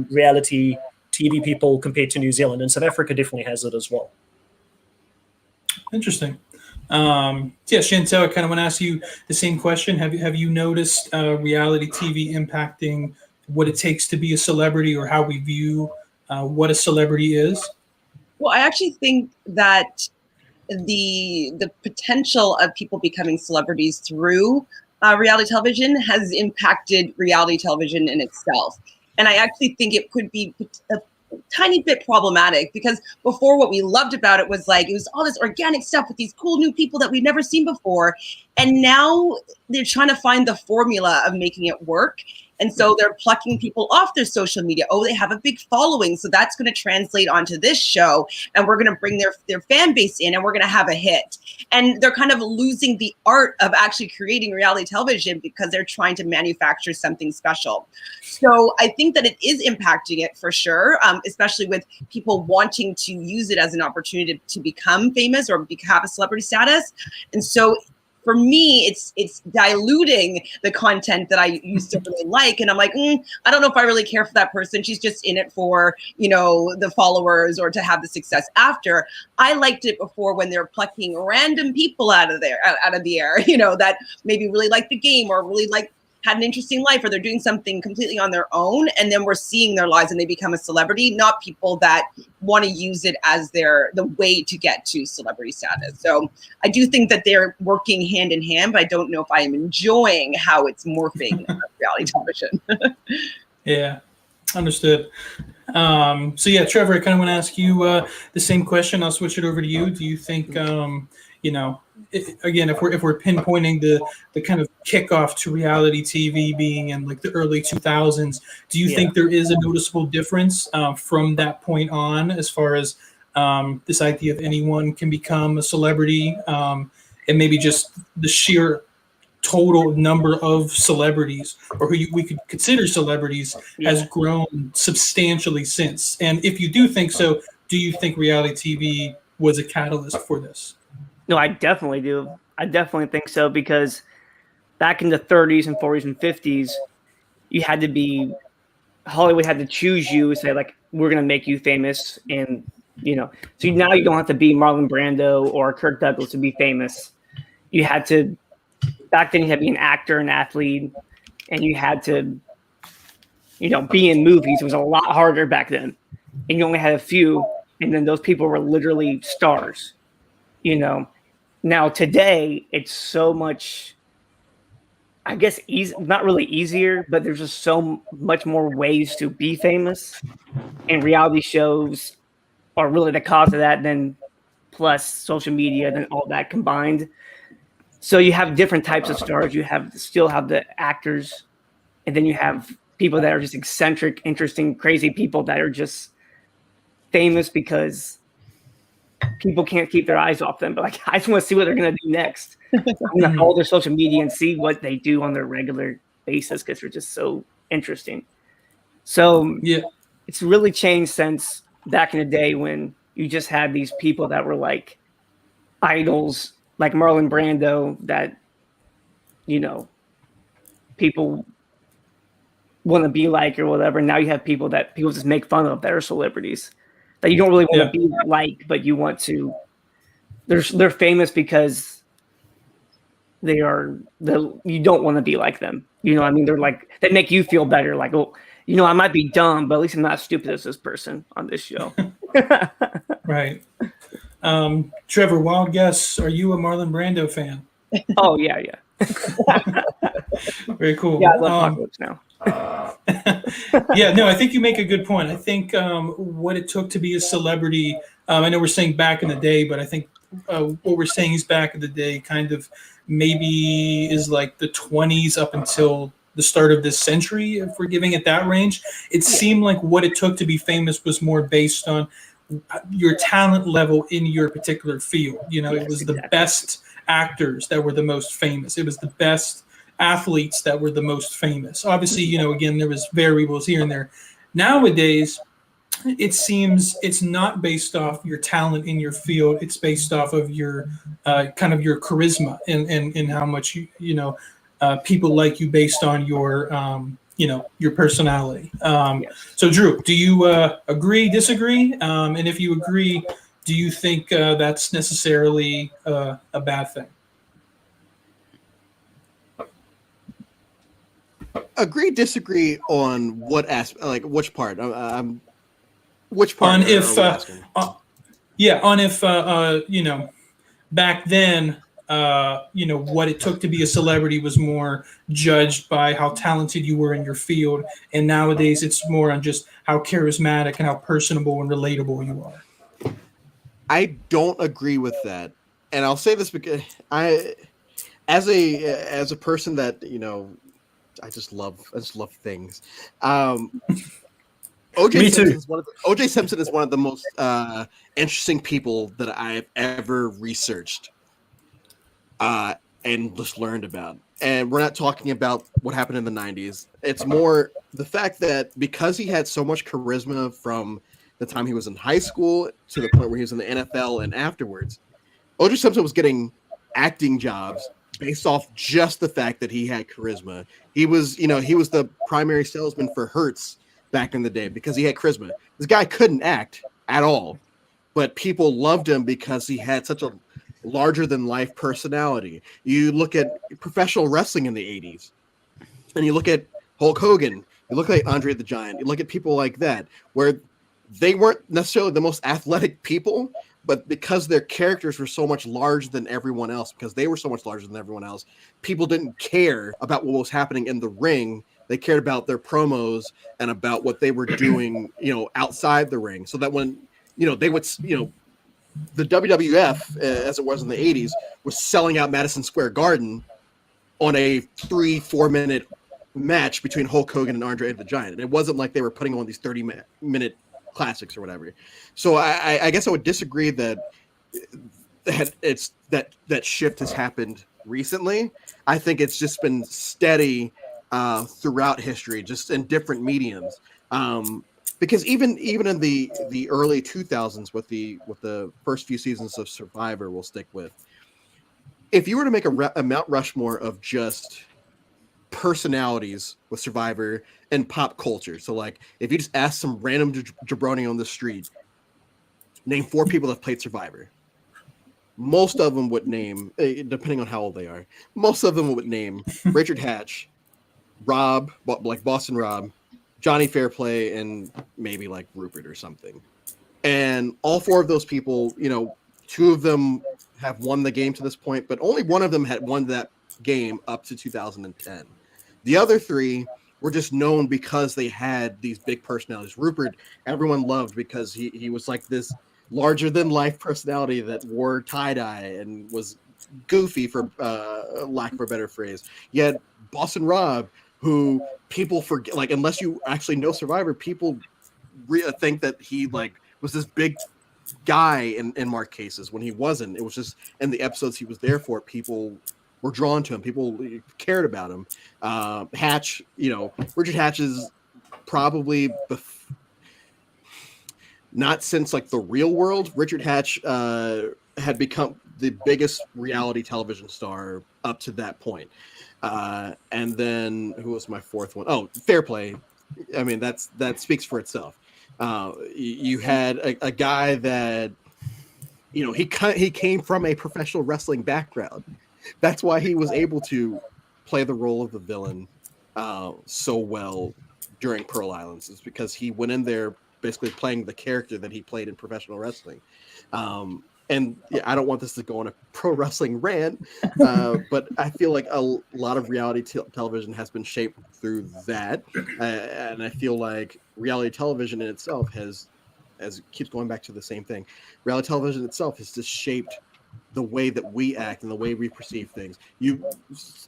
reality TV people compared to New Zealand, and South Africa definitely has it as well. Interesting. Chantel, I kind of want to ask you the same question. Have you noticed reality TV impacting what it takes to be a celebrity, or how we view what a celebrity is? Well, I actually think that the potential of people becoming celebrities through reality television has impacted reality television in itself. And I actually think it could be a tiny bit problematic, because before, what we loved about it was like, it was all this organic stuff with these cool new people that we've never seen before. And now they're trying to find the formula of making it work. And so they're plucking people off their social media. Oh, they have a big following, so that's going to translate onto this show, and we're going to bring their fan base in, and we're going to have a hit. And they're kind of losing the art of actually creating reality television because they're trying to manufacture something special. So I think that it is impacting it for sure, especially with people wanting to use it as an opportunity to become famous or have a celebrity status. And so for me, it's diluting the content that I used to really like. And I'm like, I don't know if I really care for that person. She's just in it for, the followers or to have the success after. I liked it before, when they're plucking random people out of the air, that maybe really liked the game or really had an interesting life, or they're doing something completely on their own. And then we're seeing their lives and they become a celebrity, not people that want to use it as the way to get to celebrity status. So I do think that they're working hand in hand, but I don't know if I am enjoying how it's morphing reality television. Yeah, understood. Trevor, I kind of want to ask you the same question. I'll switch it over to you. Do you think, again, if we're pinpointing the kind of kickoff to reality TV being in like the early 2000s, do you think there is a noticeable difference from that point on, as far as this idea of anyone can become a celebrity, and maybe just the sheer total number of celebrities, or who we could consider celebrities, has grown substantially since? And if you do think so, do you think reality TV was a catalyst for this? No, I definitely do. I definitely think so, because back in the 30s and 40s and 50s, Hollywood had to choose you and say, like, we're going to make you famous. And, so now you don't have to be Marlon Brando or Kirk Douglas to be famous. Back then you had to be an actor, an athlete, and you had to, be in movies. It was a lot harder back then. And you only had a few, and then those people were literally stars, Now today it's so much, I guess, not really easier, but there's just so much more ways to be famous, and reality shows are really the cause of that, then plus social media, then all that combined. So you have different types of stars. You still have the actors, and then you have people that are just eccentric, interesting, crazy people that are just famous because people can't keep their eyes off them. But like, I just want to see what they're going to do next. I'm going to follow their social media and see what they do on their regular basis, because they're just so interesting. So it's really changed since back in the day when you just had these people that were like idols, like Marlon Brando, that, you know, people want to be like or whatever. Now you have people that people just make fun of that are celebrities that you don't really want to be like, but you want to. They're famous because you don't want to be like them. You know what I mean? They're like, they make you feel better. Like, oh, you know, I might be dumb, but at least I'm not as stupid as this person on this show. Right. Trevor, wild guess. Are you a Marlon Brando fan? Oh yeah. Very cool. Yeah, I love Apocalypse Now. Yeah, no, I think you make a good point. I think what it took to be a celebrity, I know we're saying back in the day, but I think what we're saying is back in the day kind of maybe is like the 20s up until the start of this century, if we're giving it that range. It seemed like what it took to be famous was more based on your talent level in your particular field. You know, it was the best actors that were the most famous. It was the best athletes that were the most famous. Obviously, you know, again, there was variables here and there. Nowadays, it seems it's not based off your talent in your field. It's based off of your kind of your charisma and how much people like you based on your your personality. So, Drew, do you agree, disagree? And if you agree, do you think that's necessarily a bad thing? Agree, disagree on what aspect, like which part? Which part? On if, on if back then, what it took to be a celebrity was more judged by how talented you were in your field, and nowadays it's more on just how charismatic and how personable and relatable you are. I don't agree with that, and I'll say this because as a person that I just love things. O.J. Simpson is one of the most interesting people that I've ever researched and just learned about. And we're not talking about what happened in the 90s. It's more the fact that because he had so much charisma from the time he was in high school to the point where he was in the NFL and afterwards, O.J. Simpson was getting acting jobs based off just the fact that he had charisma. He was the primary salesman for Hertz back in the day because he had charisma. This guy couldn't act at all, but people loved him because he had such a larger than life personality. You look at professional wrestling in the 80s and you look at Hulk Hogan, you look at Andre the Giant, you look at people like that where they weren't necessarily the most athletic people, but because their characters were so much larger than everyone else, because they were so much larger than everyone else, people didn't care about what was happening in the ring. They cared about their promos and about what they were doing, outside the ring. So that when, they would, the WWF, as it was in the 80s, was selling out Madison Square Garden on a 3-4 minute match between Hulk Hogan and Andre the Giant. And it wasn't like they were putting on these 30-minute classics or whatever. So I guess I would disagree that that shift has happened recently. I think it's just been steady throughout history, just in different mediums. Because even in the early 2000s with the first few seasons of Survivor, we'll stick with. If you were to make a Mount Rushmore of just personalities with Survivor and pop culture, so like if you just ask some random jabroni on the street, name 4 people that played Survivor, most of them would name, depending on how old they are, most of them would name Richard Hatch, Rob, like Boston Rob, Johnny Fairplay, and maybe like Rupert or something. And all 4 of those people, 2 of them have won the game to this point, but only one of them had won that game up to 2010. The other 3 were just known because they had these big personalities. Rupert, everyone loved because he was like this larger than life personality that wore tie-dye and was goofy, for lack of a better phrase. You had Boston Rob, who people forget, like, unless you actually know Survivor, people think that he like was this big guy in Mark cases when he wasn't. It was just in the episodes he was there for, people were drawn to him. People cared about him. Hatch, Richard Hatch is probably not since like The Real World. Richard Hatch had become the biggest reality television star up to that point. And then who was my fourth one? Oh, Fair Play. I mean, that speaks for itself. You had a guy that, you know, he came from a professional wrestling background. That's why he was able to play the role of the villain so well during Pearl Islands. It's because he went in there basically playing the character that he played in professional wrestling. And yeah, I don't want this to go on a pro wrestling rant, but I feel like a lot of reality television has been shaped through that. And I feel like reality television in itself has, as it keeps going back to the same thing, reality television itself has just shaped the way that we act and the way we perceive things. I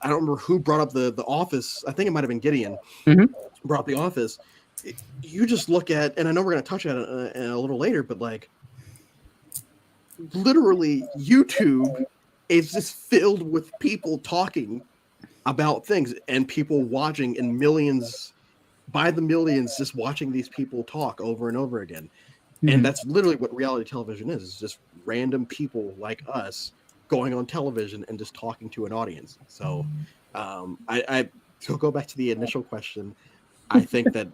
don't remember who brought up the Office. I think it might have been Gideon. Brought up The Office. You just look at, and I know we're going to touch on it a little later, but like, literally YouTube is just filled with people talking about things and people watching, and millions by the millions just watching these people talk over and over again. And that's literally what reality television is. It's just random people like us going on television and just talking to an audience. So I to go back to the initial question, I think that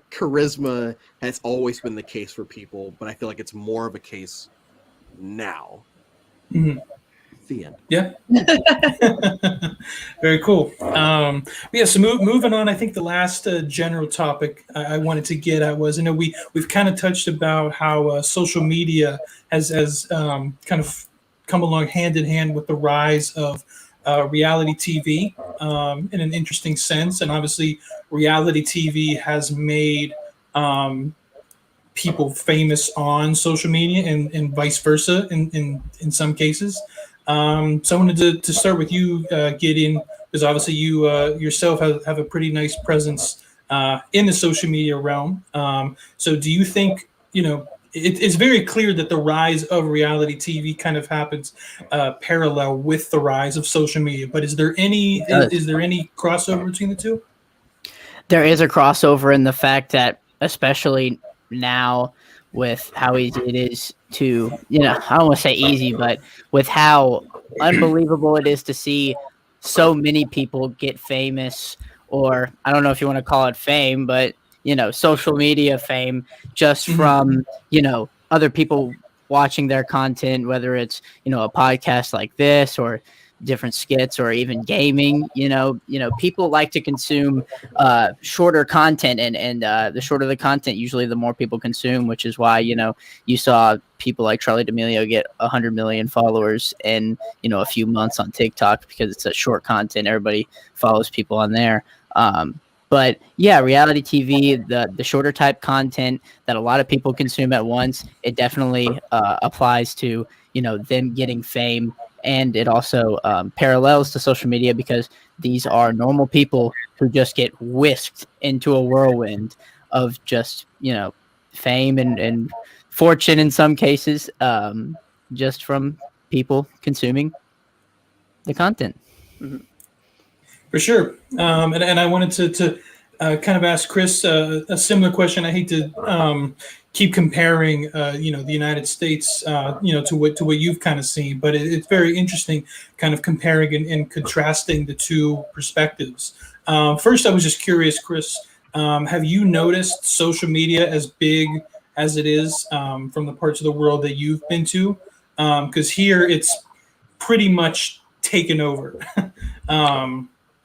charisma has always been the case for people, but I feel like it's more of a case now. The end. Yeah. Very cool. Yeah. So moving on, I think the last general topic I wanted to get at was, I know we've kind of touched about how social media has kind of come along hand in hand with the rise of reality TV in an interesting sense. And obviously reality TV has made people famous on social media and vice versa in some cases. So I wanted to start with you, Gideon, because obviously you yourself have a pretty nice presence in the social media realm. So do you think, you know, it's very clear that the rise of reality TV kind of happens parallel with the rise of social media, but is there any crossover between the two? There is a crossover in the fact that, especially now, with how easy it is to, you know, I don't want to say easy, but with how unbelievable it is to see so many people get famous, or I don't know if you want to call it fame, but, you know, social media fame just from, you know, other people watching their content, whether it's, you know, a podcast like this or different skits or even gaming. You know, people like to consume shorter content, and the shorter the content, usually the more people consume, which is why, you know, you saw people like Charli D'Amelio get 100 million followers in, you know, a few months on TikTok because it's a short content. Everybody follows people on there. But yeah, reality TV, the shorter type content that a lot of people consume at once, it definitely applies to, you know, them getting fame. And it also parallels to social media because these are normal people who just get whisked into a whirlwind of just, you know, fame and fortune in some cases, just from people consuming the content. For sure. And I wanted to kind of ask Chris a similar question. I hate to keep comparing, you know, the United States, you know, to what you've kind of seen, but it's very interesting kind of comparing and contrasting the two perspectives. First, I was just curious, Chris, have you noticed social media as big as it is from the parts of the world that you've been to? Because here it's pretty much taken over.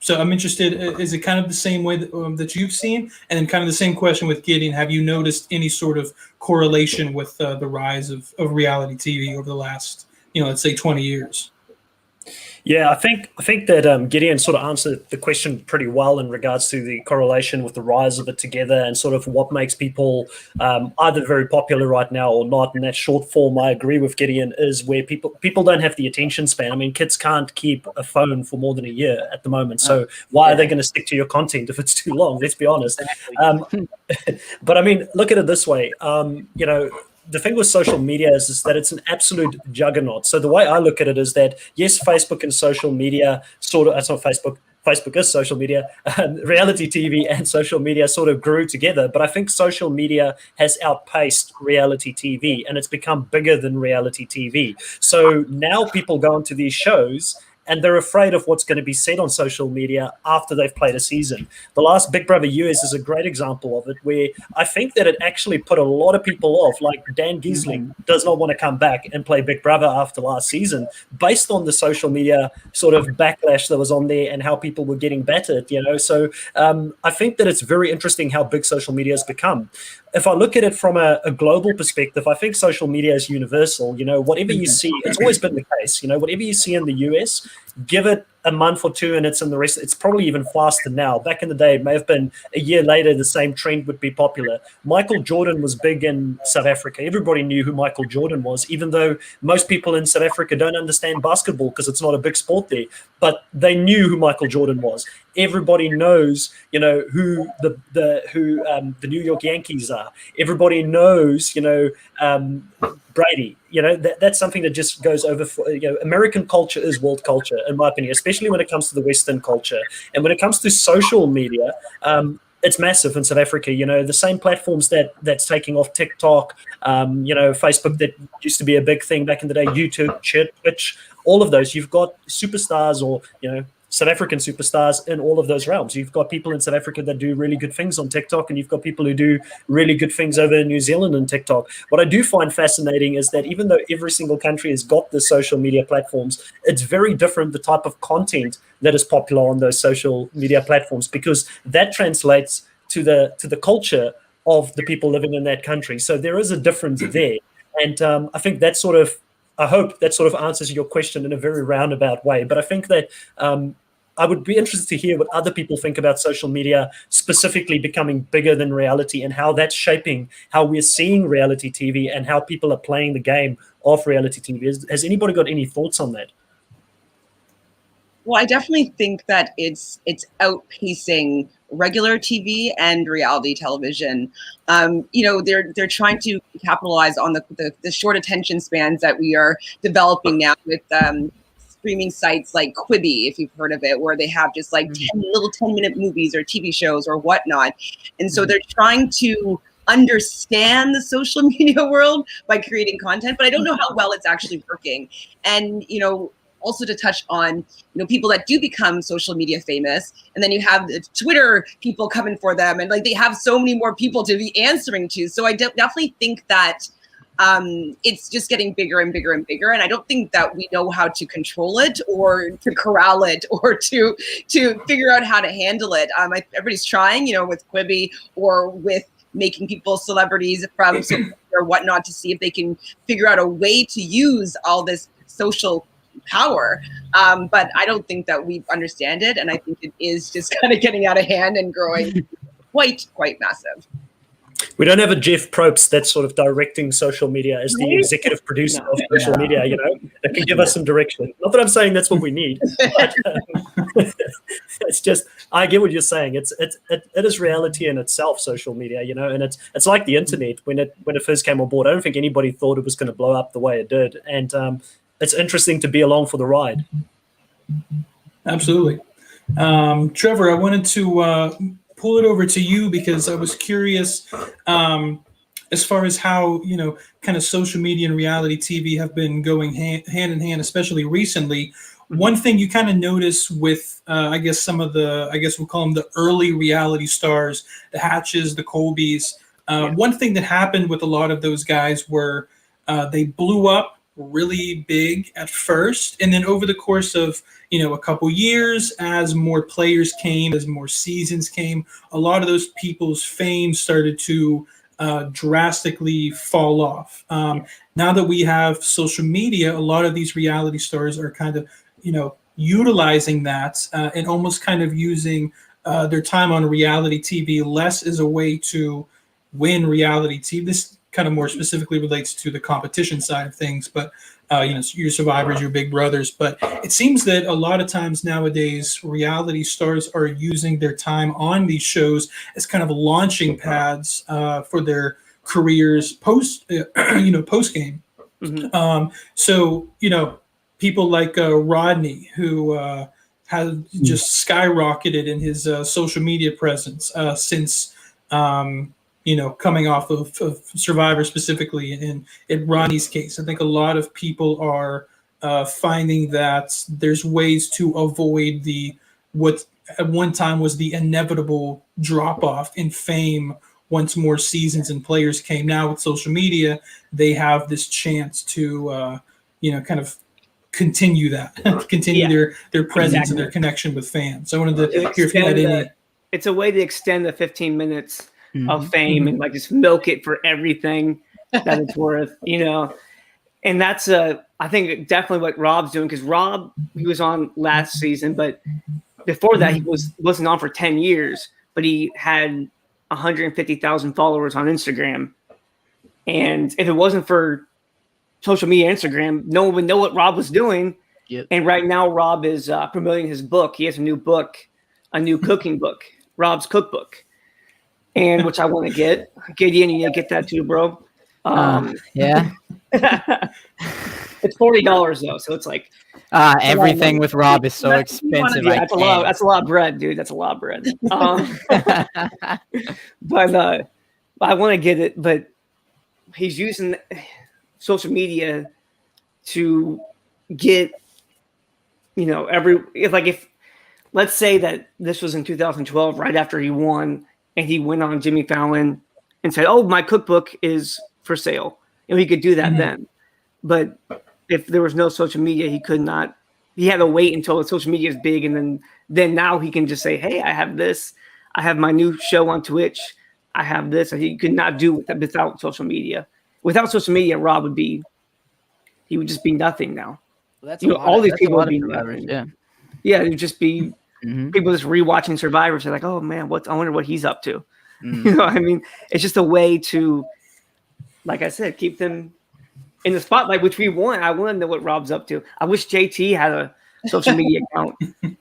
So I'm interested, is it kind of the same way that you've seen? And then kind of the same question with Gideon, have you noticed any sort of correlation with the rise of reality TV over the last, you know, let's say 20 years? Yeah, I think that Gideon sort of answered the question pretty well in regards to the correlation with the rise of it together and sort of what makes people either very popular right now or not. And that short form, I agree with Gideon, is where people don't have the attention span. I mean, kids can't keep a phone for more than a year at the moment. So why are they going to stick to your content if it's too long? Let's be honest. But I mean, look at it this way. You know, the thing with social media is that it's an absolute juggernaut. So the way I look at it is that, yes, Facebook and social media it's not Facebook, Facebook is social media, reality TV and social media sort of grew together. But I think social media has outpaced reality TV, and it's become bigger than reality TV. So now people go into these shows and they're afraid of what's going to be said on social media after they've played a season. The last Big Brother US is a great example of it, where I think that it actually put a lot of people off. Like Dan Giesling does not want to come back and play Big Brother after last season, based on the social media sort of backlash that was on there and how people were getting battered, you know. So I think that it's very interesting how big social media has become. If I look at it from a global perspective, I think social media is universal. You know, whatever you see, it's always been the case. You know, whatever you see in the US, give it a month or two and it's in the rest. It's probably even faster now. Back in the day, it may have been a year later, the same trend would be popular. Michael Jordan was big in South Africa. Everybody knew who Michael Jordan was, even though most people in South Africa don't understand basketball because it's not a big sport there. But they knew who Michael Jordan was. Everybody knows, you know, who the New York Yankees are. Everybody knows, you know, Brady. You know, that's something that just goes over. You know, American culture is world culture, in my opinion, especially when it comes to the Western culture. And when it comes to social media, it's massive in South Africa. You know, the same platforms that's taking off, TikTok, you know, Facebook, that used to be a big thing back in the day, YouTube, Twitch, all of those. You've got superstars, or, you know, South African superstars in all of those realms. You've got people in South Africa that do really good things on TikTok, and you've got people who do really good things over in New Zealand on TikTok. What I do find fascinating is that even though every single country has got the social media platforms, it's very different the type of content that is popular on those social media platforms, because that translates to the culture of the people living in that country. So there is a difference there. And I think that I hope that sort of answers your question in a very roundabout way. But I think that I would be interested to hear what other people think about social media specifically becoming bigger than reality, and how that's shaping how we're seeing reality TV and how people are playing the game of reality TV. Has anybody got any thoughts on that? Well, I definitely think that it's outpacing regular TV and reality television. You know, they're trying to capitalize on the short attention spans that we are developing now with streaming sites like Quibi, if you've heard of it, where they have just like 10-minute movies or TV shows or whatnot. And so they're trying to understand the social media world by creating content, but I don't know how well it's actually working. And, you know, also to touch on, you know, people that do become social media famous, and then you have the Twitter people coming for them, and like they have so many more people to be answering to. So I definitely think that it's just getting bigger and bigger and bigger, and I don't think that we know how to control it or to corral it or to figure out how to handle it. Everybody's trying, you know, with Quibi or with making people celebrities from or whatnot, to see if they can figure out a way to use all this social power, but I don't think that we understand it, and I think it is just kind of getting out of hand and growing quite massive. We don't have a Jeff Probst that's sort of directing social media as the executive producer of social media, you know, that can give us some direction. Not that I'm saying that's what we need, but it's just, I get what you're saying. It is reality in itself, social media, you know, and it's like the internet when it first came on board. I don't think anybody thought it was going to blow up the way it did, and it's interesting to be along for the ride. Absolutely. Trevor, I wanted to pull it over to you because I was curious as far as how, you know, kind of social media and reality TV have been going hand in hand, especially recently. One thing you kind of notice with, I guess, some of the, I guess we'll call them the early reality stars, the Hatches, the Colbys. One thing that happened with a lot of those guys were they blew up really big at first, and then over the course of, you know, a couple years, as more players came, as more seasons came, a lot of those people's fame started to drastically fall off. Now that we have social media, a lot of these reality stars are kind of, you know, utilizing that and almost kind of using their time on reality TV less as a way to win reality TV. This kind of more specifically relates to the competition side of things, but you know, your Survivors, your Big Brothers. But it seems that a lot of times nowadays, reality stars are using their time on these shows as kind of launching pads for their careers post game. So, you know, people like Rodney, who has just skyrocketed in his social media presence since coming off of Survivor specifically. And in Ronnie's case, I think a lot of people are finding that there's ways to avoid what at one time was the inevitable drop off in fame once more seasons and players came. Now with social media, they have this chance to kind of continue their presence and their connection with fans. So I wanted to hear if you had any. It's a way to extend the 15 minutes of fame and like just milk it for everything that it's worth, And that's I think definitely what Rob's doing, because Rob, he was on last season, but before that he wasn't on for 10 years, but he had 150,000 followers on Instagram. And if it wasn't for social media, Instagram, no one would know what Rob was doing. Yep. And right now Rob is promoting his book. He has a new book, a new cooking book, Rob's Cookbook, and which I want to get. Gideon, you need to get that too, bro. Yeah. It's $40 though, so it's like everything with Rob is so expensive. Yeah, that's a lot of bread, dude. That's a lot of bread. But I want to get it. But he's using social media to get, if let's say that this was in 2012, right after he won, and he went on Jimmy Fallon and said, "Oh, my cookbook is for sale," and he could do that then. But if there was no social media, he could not. He had to wait until the social media is big, and then now he can just say, "Hey, I have this. I have my new show on Twitch. I have this." And he could not do it without social media. Without social media, Rob would just be nothing now. Well, all these people would be nothing. Yeah, it would just be people just rewatching Survivor. They're like, "Oh man, I wonder what he's up to." It's just a way to, like I said, keep them in the spotlight, which we want. I want to know what Rob's up to. I wish JT had a social media account.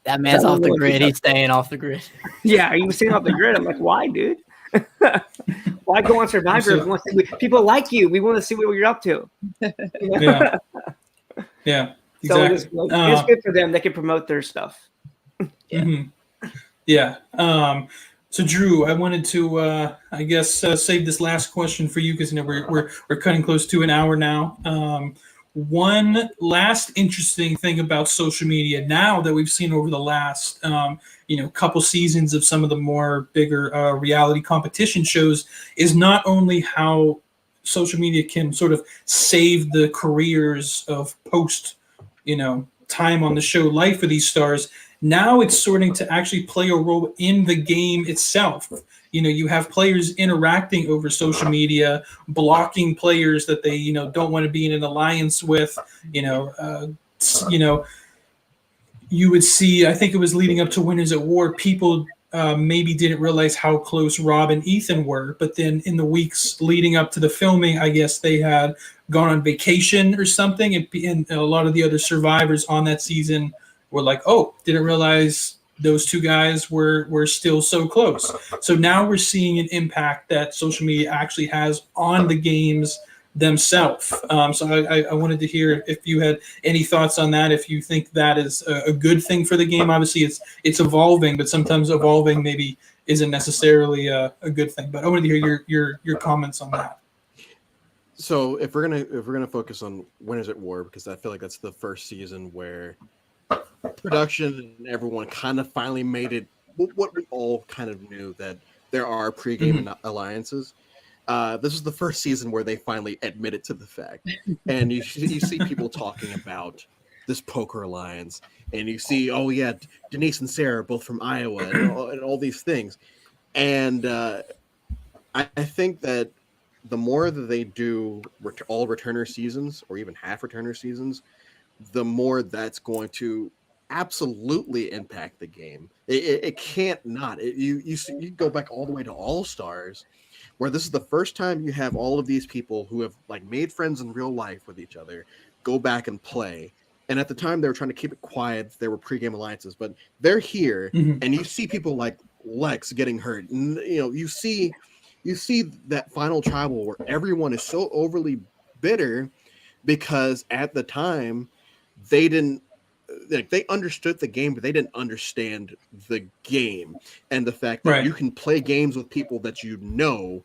That man's off the grid. He's staying off the grid. Yeah, he was staying off the grid. I'm like, why, dude? Why go on Survivor? People like you. We want to see what you're up to. Yeah. Yeah. Exactly. So it's good for them. They can promote their stuff. Yeah. So Drew, I wanted to, save this last question for you because we're cutting close to an hour now. One last interesting thing about social media now that we've seen over the last, couple seasons of some of the more bigger reality competition shows is not only how social media can sort of save the careers of post, time on the show life for these stars. Now it's starting to actually play a role in the game itself. You have players interacting over social media, blocking players that they, don't want to be in an alliance with. You would see, I think it was leading up to Winners at War, people maybe didn't realize how close Rob and Ethan were. But then in the weeks leading up to the filming, I guess they had gone on vacation or something. And a lot of the other survivors on that season were like, "Oh, didn't realize those two guys were still so close." So now we're seeing an impact that social media actually has on the games themselves. So I wanted to hear if you had any thoughts on that, if you think that is a good thing for the game. Obviously it's evolving, but sometimes evolving maybe isn't necessarily a good thing. But I wanted to hear your comments on that. So if we're gonna focus on Winners at War, because I feel like that's the first season where production and everyone kind of finally made it what we all kind of knew, that there are pre-game alliances. This is the first season where they finally admitted to the fact, and you see people talking about this poker alliance, and you see, oh yeah, Denise and Sarah are both from Iowa, and all these things, and I think that the more that they do all returner seasons or even half returner seasons, the more that's going to absolutely impact the game. It can't not. You go back all the way to All Stars, where this is the first time you have all of these people who have like made friends in real life with each other go back and play. And at the time they were trying to keep it quiet. There were pregame alliances, but they're here, and you see people like Lex getting hurt, and you see that final tribal where everyone is so overly bitter because at the time they didn't like they understood the game, but they didn't understand the game and the fact that you can play games with people that you know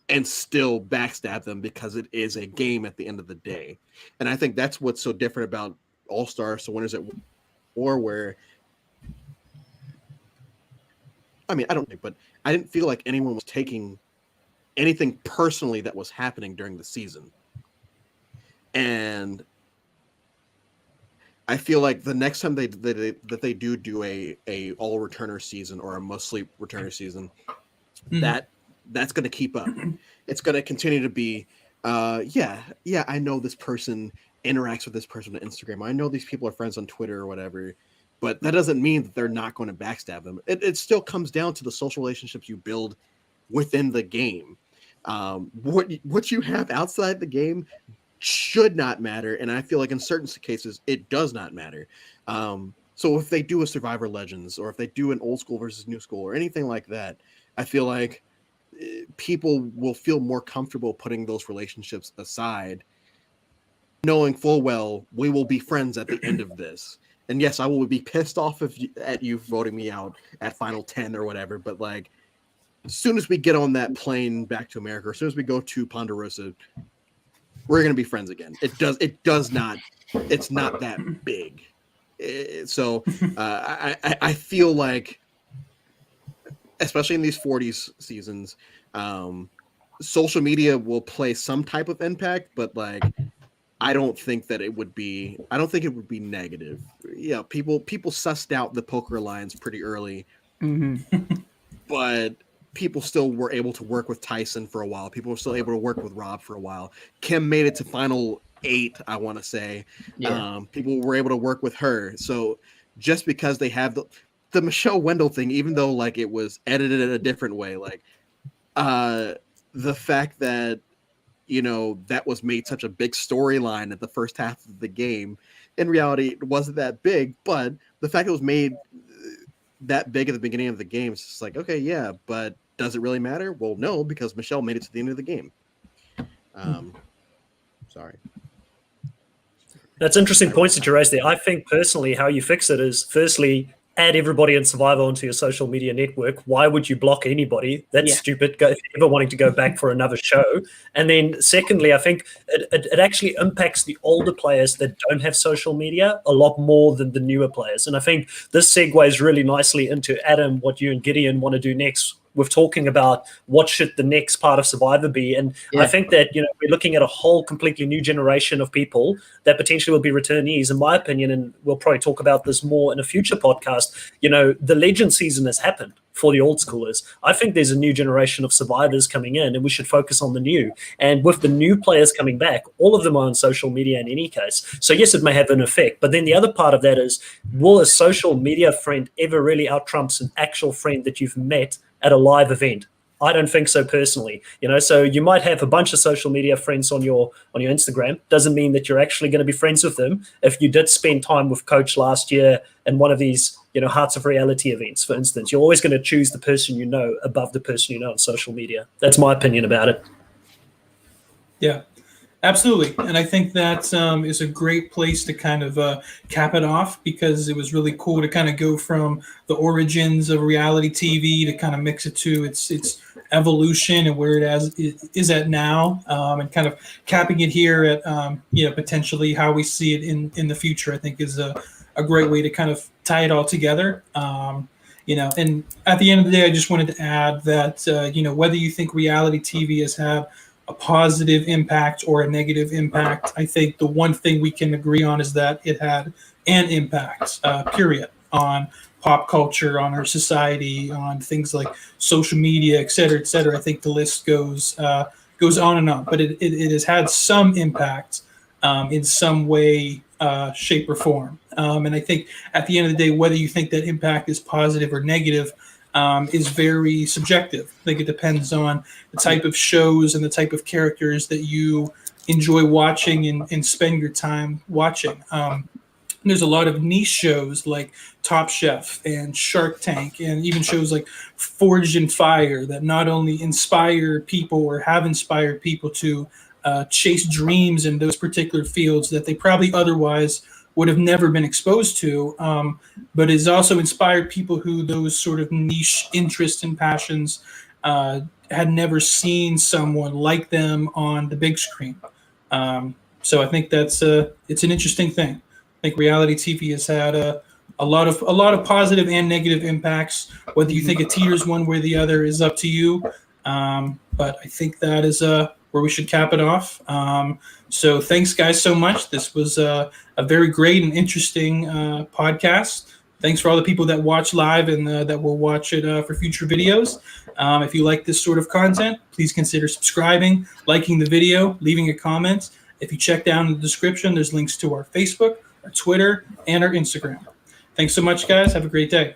and still backstab them because it is a game at the end of the day. And I think that's what's so different about All-Star, so Winners at War, where I mean, I don't think, but I didn't feel like anyone was taking anything personally that was happening during the season. And I feel like the next time they do a all returner season or a mostly returner season, that's going to keep up. It's going to continue to be, I know this person interacts with this person on Instagram. I know these people are friends on Twitter or whatever, but that doesn't mean that they're not going to backstab them. It still comes down to the social relationships you build within the game. What you have outside the game should not matter, and I feel like in certain cases it does not matter. So if they do a Survivor Legends, or if they do an old school versus new school, or anything like that, I feel like people will feel more comfortable putting those relationships aside, knowing full well we will be friends at the end of this. And yes, I will be pissed off at you voting me out at Final 10 or whatever, but like as soon as we get on that plane back to America, or as soon as we go to Ponderosa, we're going to be friends again. It's not that big. So I feel like, especially in these 40s seasons, social media will play some type of impact, but like, I don't think it would be negative. Yeah. People sussed out the Poker Alliance pretty early, but people still were able to work with Tyson for a while. People were still able to work with Rob for a while. Kim made it to Final 8, I want to say. Yeah. People were able to work with her. So just because they have the Michelle Wendell thing, even though like it was edited in a different way, like the fact that, you know, that was made such a big storyline at the first half of the game, in reality, it wasn't that big, but the fact it was made that big at the beginning of the game, it's just like, okay, yeah, but does it really matter? Well, no, because Michelle made it to the end of the game. Sorry. That's interesting points that you raised there. I think personally how you fix it is, firstly, add everybody in Survivor onto your social media network. Why would you block anybody? That's stupid. If you're ever wanting to go back for another show. And then secondly, I think it actually impacts the older players that don't have social media a lot more than the newer players. And I think this segues really nicely into, Adam, what you and Gideon want to do next with talking about what should the next part of Survivor be. And I think that, you know, we're looking at a whole completely new generation of people that potentially will be returnees, in my opinion, and we'll probably talk about this more in a future podcast. You know, the legend season has happened for the old schoolers. I think there's a new generation of survivors coming in, and we should focus on the new. And with the new players coming back, all of them are on social media in any case. So yes, it may have an effect. But then the other part of that is, will a social media friend ever really out-trumps an actual friend that you've met at a live event? I don't think so personally. You know, so you might have a bunch of social media friends on your Instagram. Doesn't mean that you're actually going to be friends with them. If you did spend time with Coach last year in one of these, you know, Hearts of Reality events, for instance, you're always going to choose the person you know above the person you know on social media. That's my opinion about it. Yeah, absolutely. And I think that is a great place to kind of cap it off, because it was really cool to kind of go from the origins of reality TV to kind of mix it to its evolution and where it is at now, and kind of capping it here at, you know, potentially how we see it in the future, I think is a great way to kind of tie it all together. You know, and at the end of the day, I just wanted to add that, you know, whether you think reality TV has had a positive impact or a negative impact, I think the one thing we can agree on is that it had an impact, period, on pop culture, on our society, on things like social media, et cetera, et cetera. I think the list goes on and on, but it has had some impact in some way, shape, or form. And I think at the end of the day, whether you think that impact is positive or negative is very subjective. I think it depends on the type of shows and the type of characters that you enjoy watching and spend your time watching. There's a lot of niche shows like Top Chef and Shark Tank, and even shows like Forged in Fire that not only inspire people or have inspired people to chase dreams in those particular fields that they probably otherwise would have never been exposed to, but has also inspired people who those sort of niche interests and passions had never seen someone like them on the big screen. So I think that's it's an interesting thing. I think reality TV has had a lot of positive and negative impacts. Whether you think it teeters one way or the other is up to you. But I think that is where we should cap it off. So thanks, guys, so much. This was a very great and interesting podcast. Thanks for all the people that watch live and that will watch it for future videos. If you like this sort of content, please consider subscribing, liking the video, leaving a comment. If you check down in the description, there's links to our Facebook, our Twitter, and our Instagram. Thanks so much, guys. Have a great day.